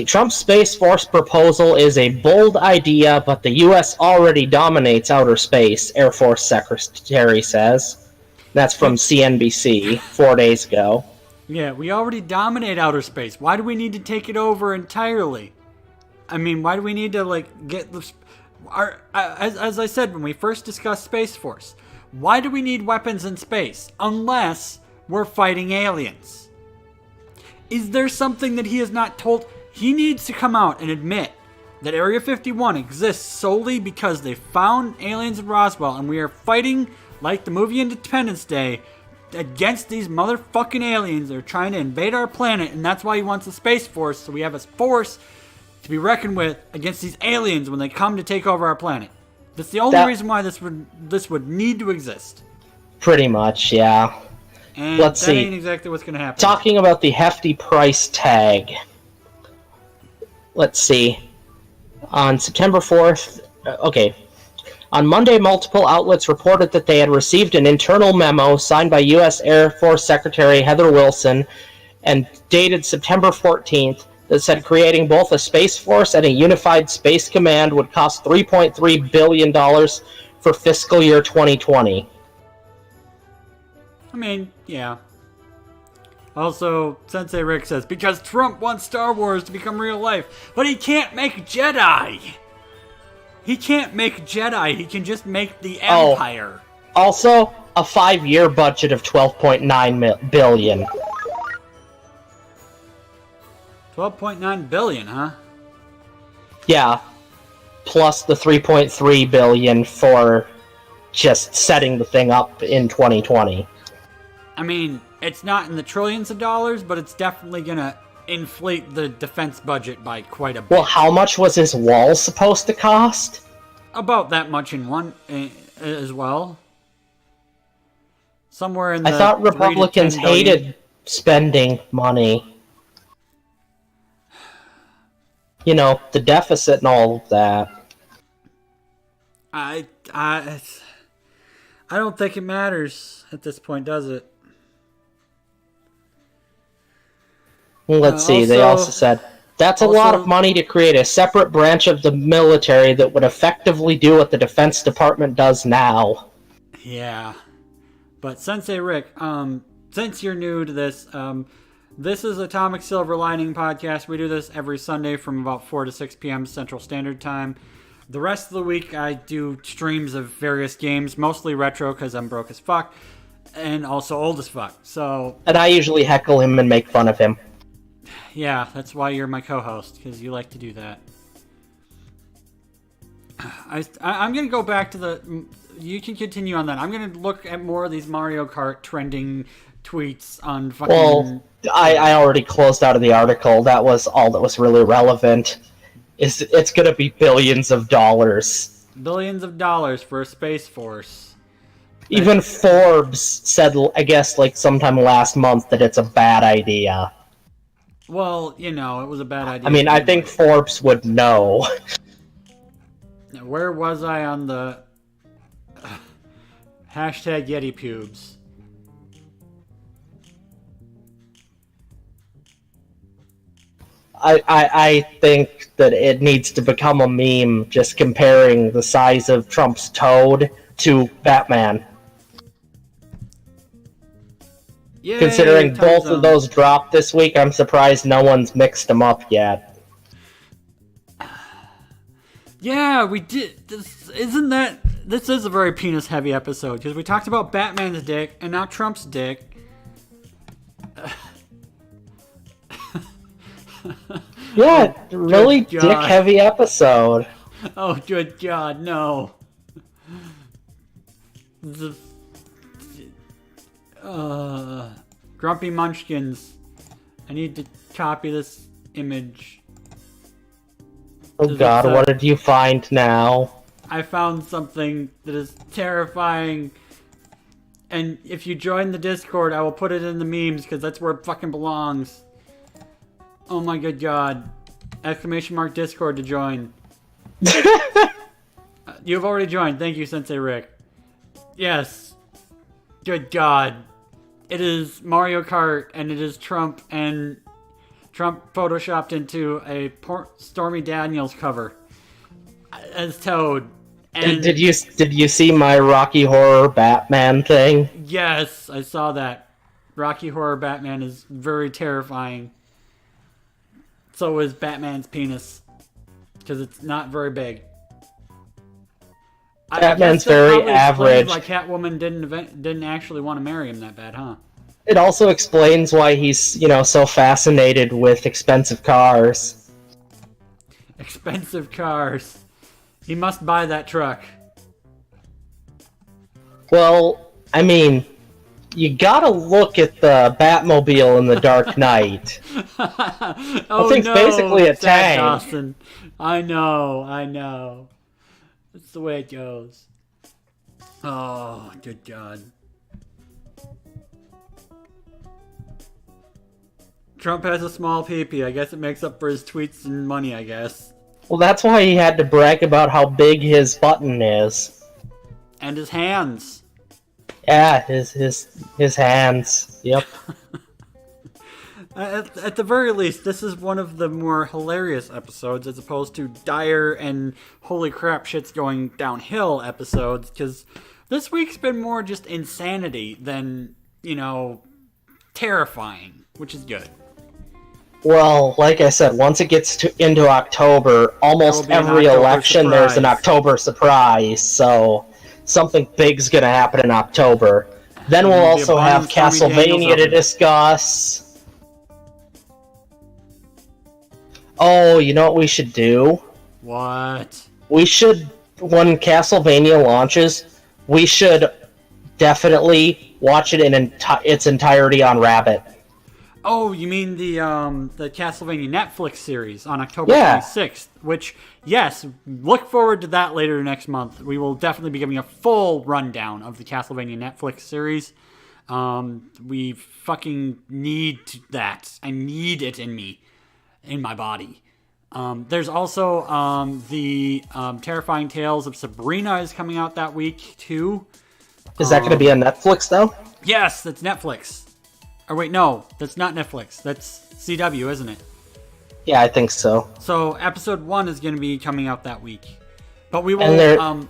Trump's Space Force proposal is a bold idea, but the U.S. already dominates outer space, Air Force Secretary says. That's from CNBC 4 days ago. Yeah, we already dominate outer space. Why do we need to take it over entirely? I mean, why do we need to, get this... As I said when we first discussed Space Force, why do we need weapons in space unless we're fighting aliens? Is there something that he has not told? He needs to come out and admit that Area 51 exists solely because they found aliens in Roswell and we are fighting, like the movie Independence Day, against these motherfucking aliens. They're trying to invade our planet, and that's why he wants a Space Force, so we have a force to be reckoned with against these aliens when they come to take over our planet. That's the only reason why this would need to exist. Pretty much, yeah. And Let's that see. ain't exactly what's going to happen. Talking about the hefty price tag. Let's see. On September 4th... On Monday, multiple outlets reported that they had received an internal memo signed by U.S. Air Force Secretary Heather Wilson and dated September 14th that said creating both a Space Force and a unified Space Command would cost $3.3 billion for fiscal year 2020. I mean, yeah. Also, Sensei Rick says, because Trump wants Star Wars to become real life, but he can't make Jedi! He can't make Jedi, he can just make the Empire. Also, a 5-year budget of $12.9 billion. 12.9 billion, huh? Yeah. Plus the $3.3 billion for just setting the thing up in 2020. I mean, it's not in the trillions of dollars, but it's definitely gonna inflate the defense budget by quite a bit. Well, how much was his wall supposed to cost? About that much in one as well. Somewhere in the I thought 3 to 10 Republicans billion. hated spending money. You know, the deficit and all of that. I don't think it matters at this point, does it? Well, let's see, they also said, that's a lot of money to create a separate branch of the military that would effectively do what the Defense Department does now. Yeah. But Sensei Rick, since you're new to this, this is Atomic Silver Lining Podcast. We do this every Sunday from about 4 to 6 p.m. Central Standard Time. The rest of the week, I do streams of various games, mostly retro because I'm broke as fuck, and also old as fuck. So, and I usually heckle him and make fun of him. Yeah, that's why you're my co-host, because you like to do that. I'm going to go back to the... You can continue on that. I'm going to look at more of these Mario Kart trending tweets on fucking... Well, I already closed out of the article. That was all that was really relevant. It's going to be billions of dollars. Billions of dollars for a Space Force. Even Forbes said, I guess, like sometime last month, that it's a bad idea. Well, you know, it was a bad idea. I mean, I think Forbes would know. Now, where was I on the... hashtag Yeti pubes? I think that it needs to become a meme, just comparing the size of Trump's toad to Batman. Yay, considering both zone. of those dropped this week, I'm surprised no one's mixed them up yet. Yeah, we did. This is a very penis-heavy episode, because we talked about Batman's dick, and now Trump's dick. Yeah, really good God. dick-heavy episode. Oh, good God, no. Grumpy Munchkins. I need to copy this image. Oh God, what did you find now? I found something that is terrifying. And if you join the Discord, I will put it in the memes, because that's where it fucking belongs. Oh my good God. Exclamation mark Discord to join. You've already joined. Thank you, Sensei Rick. Yes. Good God. It is Mario Kart, and it is Trump, and Trump photoshopped into a Stormy Daniels cover as Toad. And did you see my Rocky Horror Batman thing? Yes, I saw that. Rocky Horror Batman is very terrifying. So is Batman's penis, because it's not very big. Batman's very average. Why Catwoman didn't actually want to marry him that bad, huh? It also explains why he's, so fascinated with expensive cars. Expensive cars. He must buy that truck. Well, I mean, you gotta look at the Batmobile in The Dark Knight. Oh, thing's no, basically a tank. Dawson. I know. That's the way it goes. Oh, good God. Trump has a small peepee. I guess it makes up for his tweets and money, I guess. Well, that's why he had to brag about how big his button is. And his hands. Yeah, his hands. Yep. At the very least, this is one of the more hilarious episodes, as opposed to dire and holy crap, shit's going downhill episodes, because this week's been more just insanity than, terrifying, which is good. Well, like I said, once it gets into October, almost every election there's an October surprise, so something big's gonna happen in October. Then we'll also have Castlevania to discuss. Oh, you know what we should do? What? We should, when Castlevania launches, we should definitely watch it in its entirety on Rabbit. Oh, you mean the Castlevania Netflix series on October 26th, which, yes, look forward to that later next month. We will definitely be giving a full rundown of the Castlevania Netflix series. We fucking need that. I need it in me, in my body. There's also the Terrifying Tales of Sabrina is coming out that week too. Is that going to be on Netflix though? Yes, that's Netflix. Or wait, no, that's not Netflix. That's CW, isn't it? Yeah, I think so. So episode 1 is going to be coming out that week. But we will. And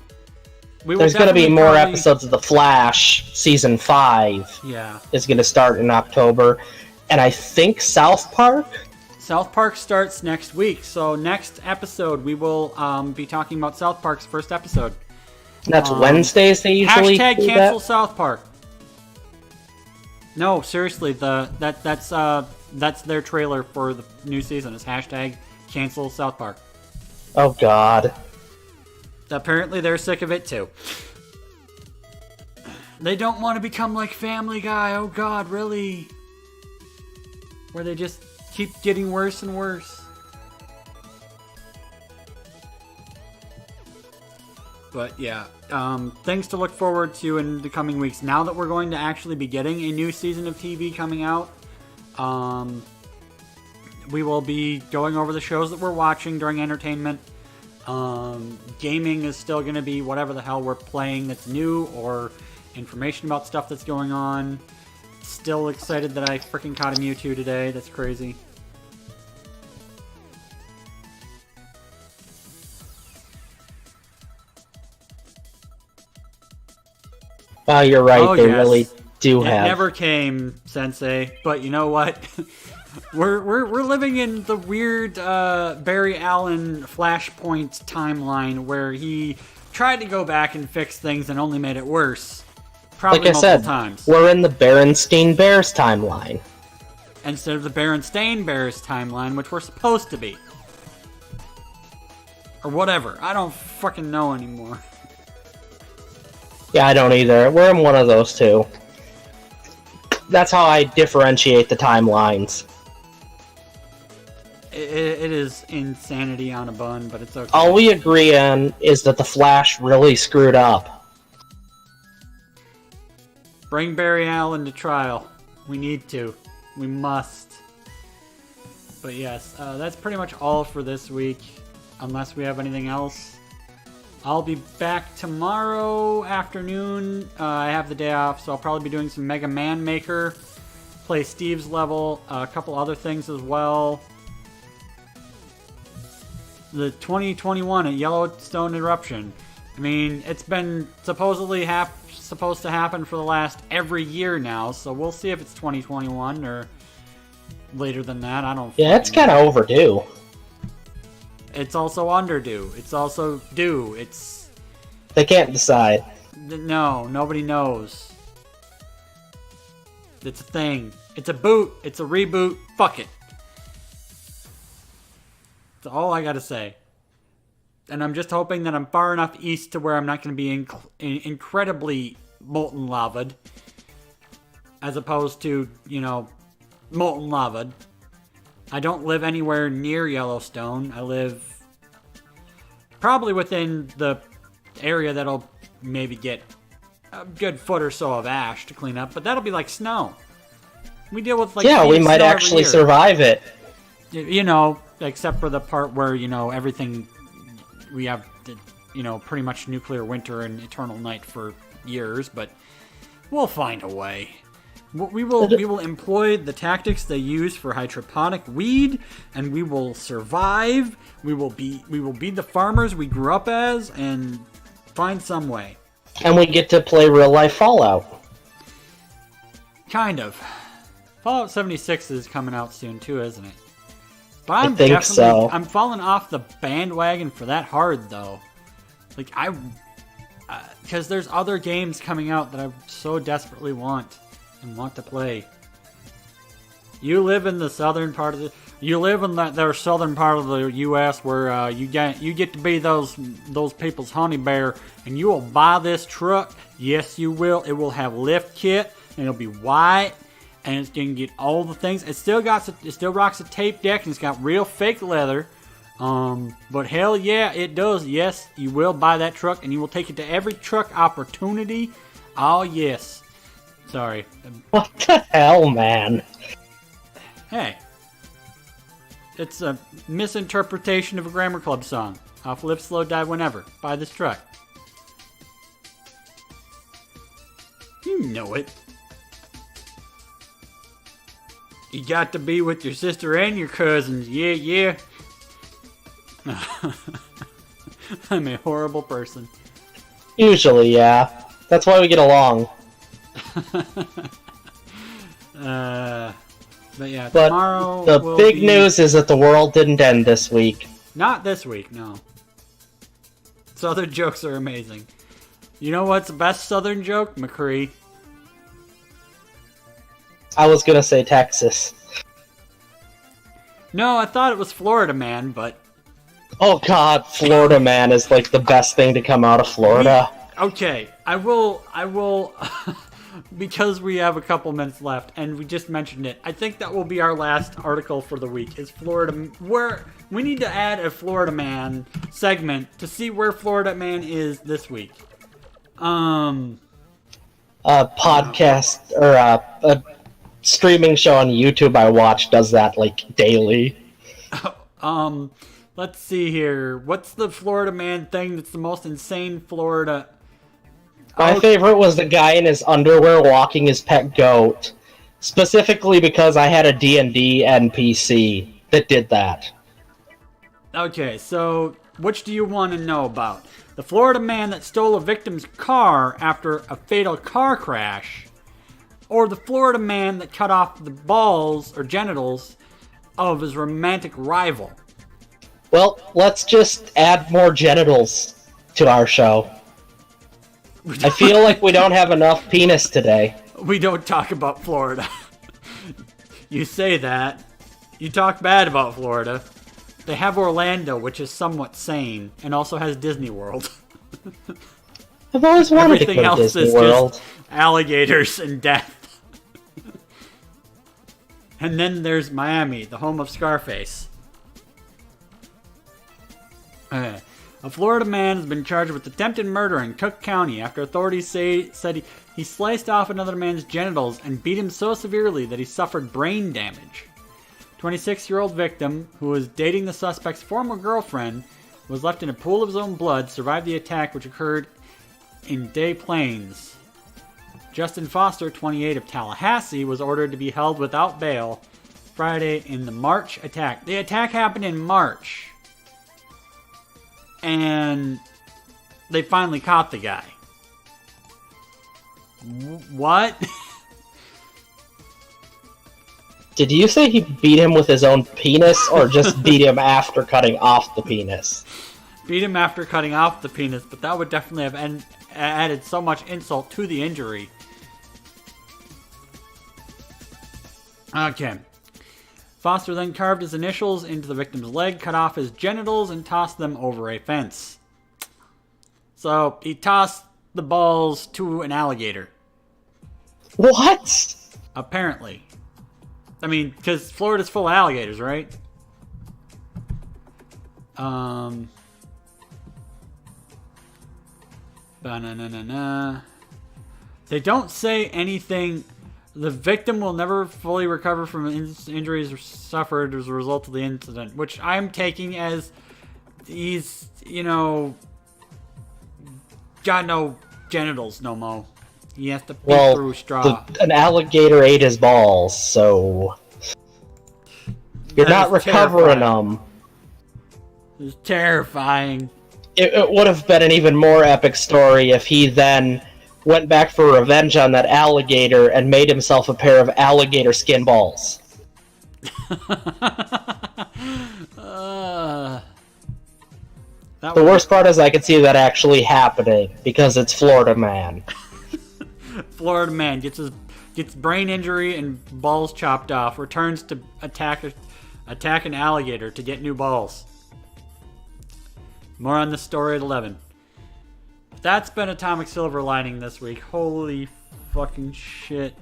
there's going to be more episodes of The Flash. Season 5 is going to start in October. And I think South Park? South Park starts next week. So next episode, we will be talking about South Park's first episode. That's Wednesdays they usually hashtag do cancel that? South Park. No, seriously, that's their trailer for the new season. Is hashtag cancel South Park. Oh God. Apparently they're sick of it too. They don't want to become like Family Guy. Oh God, really? Where they just keep getting worse and worse. But yeah, things to look forward to in the coming weeks. Now that we're going to actually be getting a new season of TV coming out, we will be going over the shows that we're watching during entertainment. Gaming is still going to be whatever the hell we're playing that's new, or information about stuff that's going on. Still excited that I freaking caught a Mewtwo today. That's crazy. Oh, you're right. Oh, they yes. really do It have. never came, Sensei. But you know what? we're living in the weird Barry Allen Flashpoint timeline where he tried to go back and fix things and only made it worse. Probably Like I said, times. we're in the Berenstein Bears timeline. Instead of the Berenstain Bears timeline, which we're supposed to be. Or whatever. I don't fucking know anymore. Yeah, I don't either. We're in one of those two. That's how I differentiate the timelines. It is insanity on a bun, but it's okay. All we agree on is that the Flash really screwed up. Bring Barry Allen to trial. We need to. We must. But yes, that's pretty much all for this week. Unless we have anything else. I'll be back tomorrow afternoon. I have the day off, so I'll probably be doing some Mega Man Maker. Play Steve's level. A couple other things as well. The 2021 at Yellowstone Eruption. I mean, it's been supposedly supposed to happen for the last every year now, so we'll see if it's 2021 or later than that. I don't. Yeah, it's kind of overdue. It's also underdue. It's also due. It's. They can't decide. No, nobody knows. It's a thing. It's a boot. It's a reboot. Fuck it. That's all I gotta say. And I'm just hoping that I'm far enough east to where I'm not going to be incredibly molten lava'd. As opposed to, molten lava'd. I don't live anywhere near Yellowstone. I live probably within the area that'll maybe get a good foot or so of ash to clean up. But that'll be like snow. We deal with feet we of might snow every actually year. survive it. Except for the part where, everything, we have, pretty much nuclear winter and eternal night for years, but we'll find a way. We will employ the tactics they use for hydroponic weed, and we will survive. We will be the farmers we grew up as, and find some way. And we get to play real life Fallout. Kind of. Fallout 76 is coming out soon too, isn't it? But I think so. I'm falling off the bandwagon for that hard, though. Because there's other games coming out that I so desperately want to play. You live in the southern part of their southern part of the U.S. where you get to be those people's honey bear, and you will buy this truck. Yes, you will. It will have lift kit, and it'll be white. And it's going to get all the things. It still rocks a tape deck, and it's got real fake leather. But hell yeah, it does. Yes, you will buy that truck, and you will take it to every truck opportunity. Oh yes, Sorry. What the hell, man? Hey. It's a misinterpretation of a Grammar Club song. Off Live Slow Die Whenever. By this truck. You know it. You got to be with your sister and your cousins. Yeah, yeah. I'm a horrible person. Usually, yeah. That's why we get along. But yeah, But tomorrow the will big be... news is that the world didn't end this week. Not this week, no. Southern jokes are amazing. You know what's the best Southern joke? McCree. I was gonna say Texas. No, I thought it was Florida Man, but... Oh god, Florida Man is like the best thing to come out of Florida. Okay, I will, because we have a couple minutes left, and we just mentioned it, I think that will be our last article for the week, is Florida, where, we need to add a Florida Man segment to see where Florida Man is this week. A podcast, or a streaming show on YouTube I watch does that, like, daily. Let's see here, what's the Florida Man thing that's the most insane Florida... My favorite was the guy in his underwear walking his pet goat. Specifically because I had a D&D NPC that did that. Okay, so which do you want to know about? The Florida man that stole a victim's car after a fatal car crash? Or the Florida man that cut off the balls or genitals of his romantic rival? Well, let's just add more genitals to our show. I feel like we don't have enough penis today. We don't talk about Florida. You say that. You talk bad about Florida. They have Orlando, which is somewhat sane, and also has Disney World. I've always wanted to go Everything to else Disney is World. just alligators and death. And then there's Miami, the home of Scarface. A Florida man has been charged with attempted murder in Cook County after authorities said he sliced off another man's genitals and beat him so severely that he suffered brain damage. 26-year-old victim, who was dating the suspect's former girlfriend, was left in a pool of his own blood, survived the attack which occurred in Des Plaines. Justin Foster, 28, of Tallahassee, was ordered to be held without bail Friday in the March attack. The attack happened in March. And they finally caught the guy. What? Did you say he beat him with his own penis, or just beat him after cutting off the penis? Beat him after cutting off the penis, but that would definitely have added so much insult to the injury. Okay. Foster then carved his initials into the victim's leg, cut off his genitals, and tossed them over a fence. So, he tossed the balls to an alligator. What? Apparently. I mean, because Florida's full of alligators, right? Ba-na-na-na-na. They don't say anything. The victim will never fully recover from injuries suffered as a result of the incident, which I'm taking as he's, got no genitals no more. He has to pee through straw. An alligator ate his balls, so you're not recovering them. It's terrifying. It would have been an even more epic story if he then went back for revenge on that alligator and made himself a pair of alligator skin balls. The worst part is I could see that actually happening, because it's Florida Man. Florida Man gets brain injury and balls chopped off, returns to attack an alligator to get new balls. More on this story at 11. That's been Atomic Silver Lining this week. Holy fucking shit.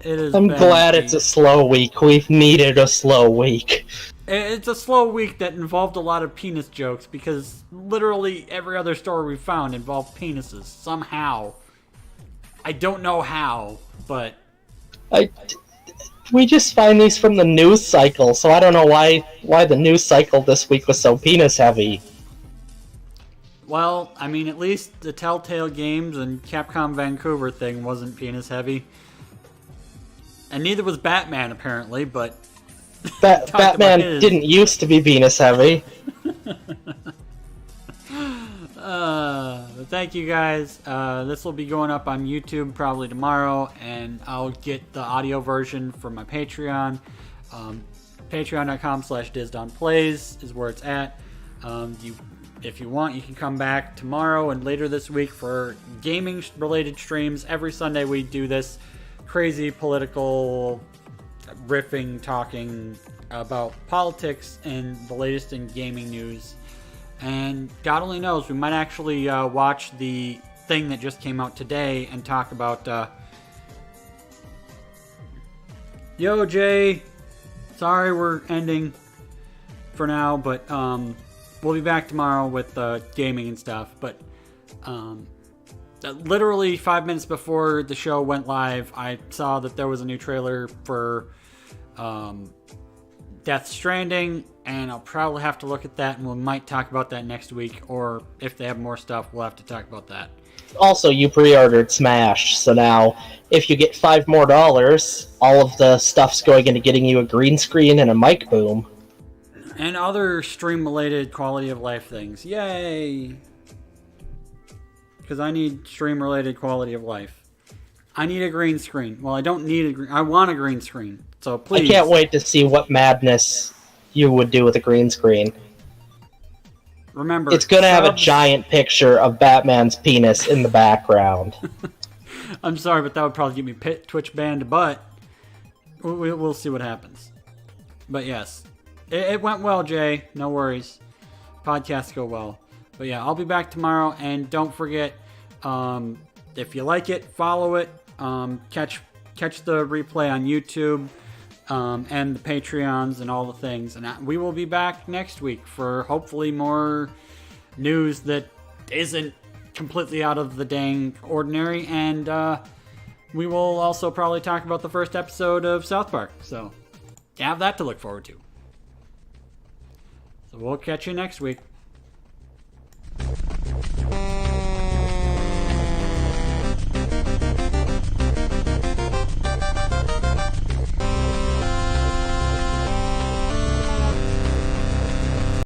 I'm glad it's a slow week. We've needed a slow week. It's a slow week that involved a lot of penis jokes, because literally every other story we found involved penises, somehow. I don't know how, but We just find these from the news cycle, so I don't know why the news cycle this week was so penis heavy. well, I mean, at least the Telltale games and Capcom Vancouver thing wasn't penis heavy. And neither was Batman, apparently, but... Batman didn't used to be penis heavy. But thank you guys. This will be going up on YouTube probably tomorrow, and I'll get the audio version for my Patreon. Patreon.com/DisdonPlays is where it's at. If you want, you can come back tomorrow and later this week for gaming-related streams. Every Sunday we do this crazy political riffing, talking about politics and the latest in gaming news. And God only knows, we might actually watch the thing that just came out today and talk about... Yo, Jay! Sorry we're ending for now, but we'll be back tomorrow with gaming and stuff. But literally 5 minutes before the show went live, I saw that there was a new trailer for Death Stranding, and I'll probably have to look at that, and we might talk about that next week, or if they have more stuff, we'll have to talk about that. Also, you pre-ordered Smash, so now if you get $5 more, all of the stuff's going into getting you a green screen and a mic boom. And other stream-related quality of life things. Yay! Because I need stream-related quality of life. I need a green screen. Well, I don't need a green... I want a green screen. So please. I can't wait to see what madness you would do with a green screen. Remember, it's going to have a giant picture of Batman's penis in the background. I'm sorry, but that would probably get me Twitch banned, but we'll see what happens. But yes, it went well, Jay. No worries. Podcasts go well. But yeah, I'll be back tomorrow, and don't forget, if you like it, follow it. Catch the replay on YouTube. And the Patreons and all the things. And we will be back next week for hopefully more news that isn't completely out of the dang ordinary. And we will also probably talk about the first episode of South Park. So you have that to look forward to. So we'll catch you next week.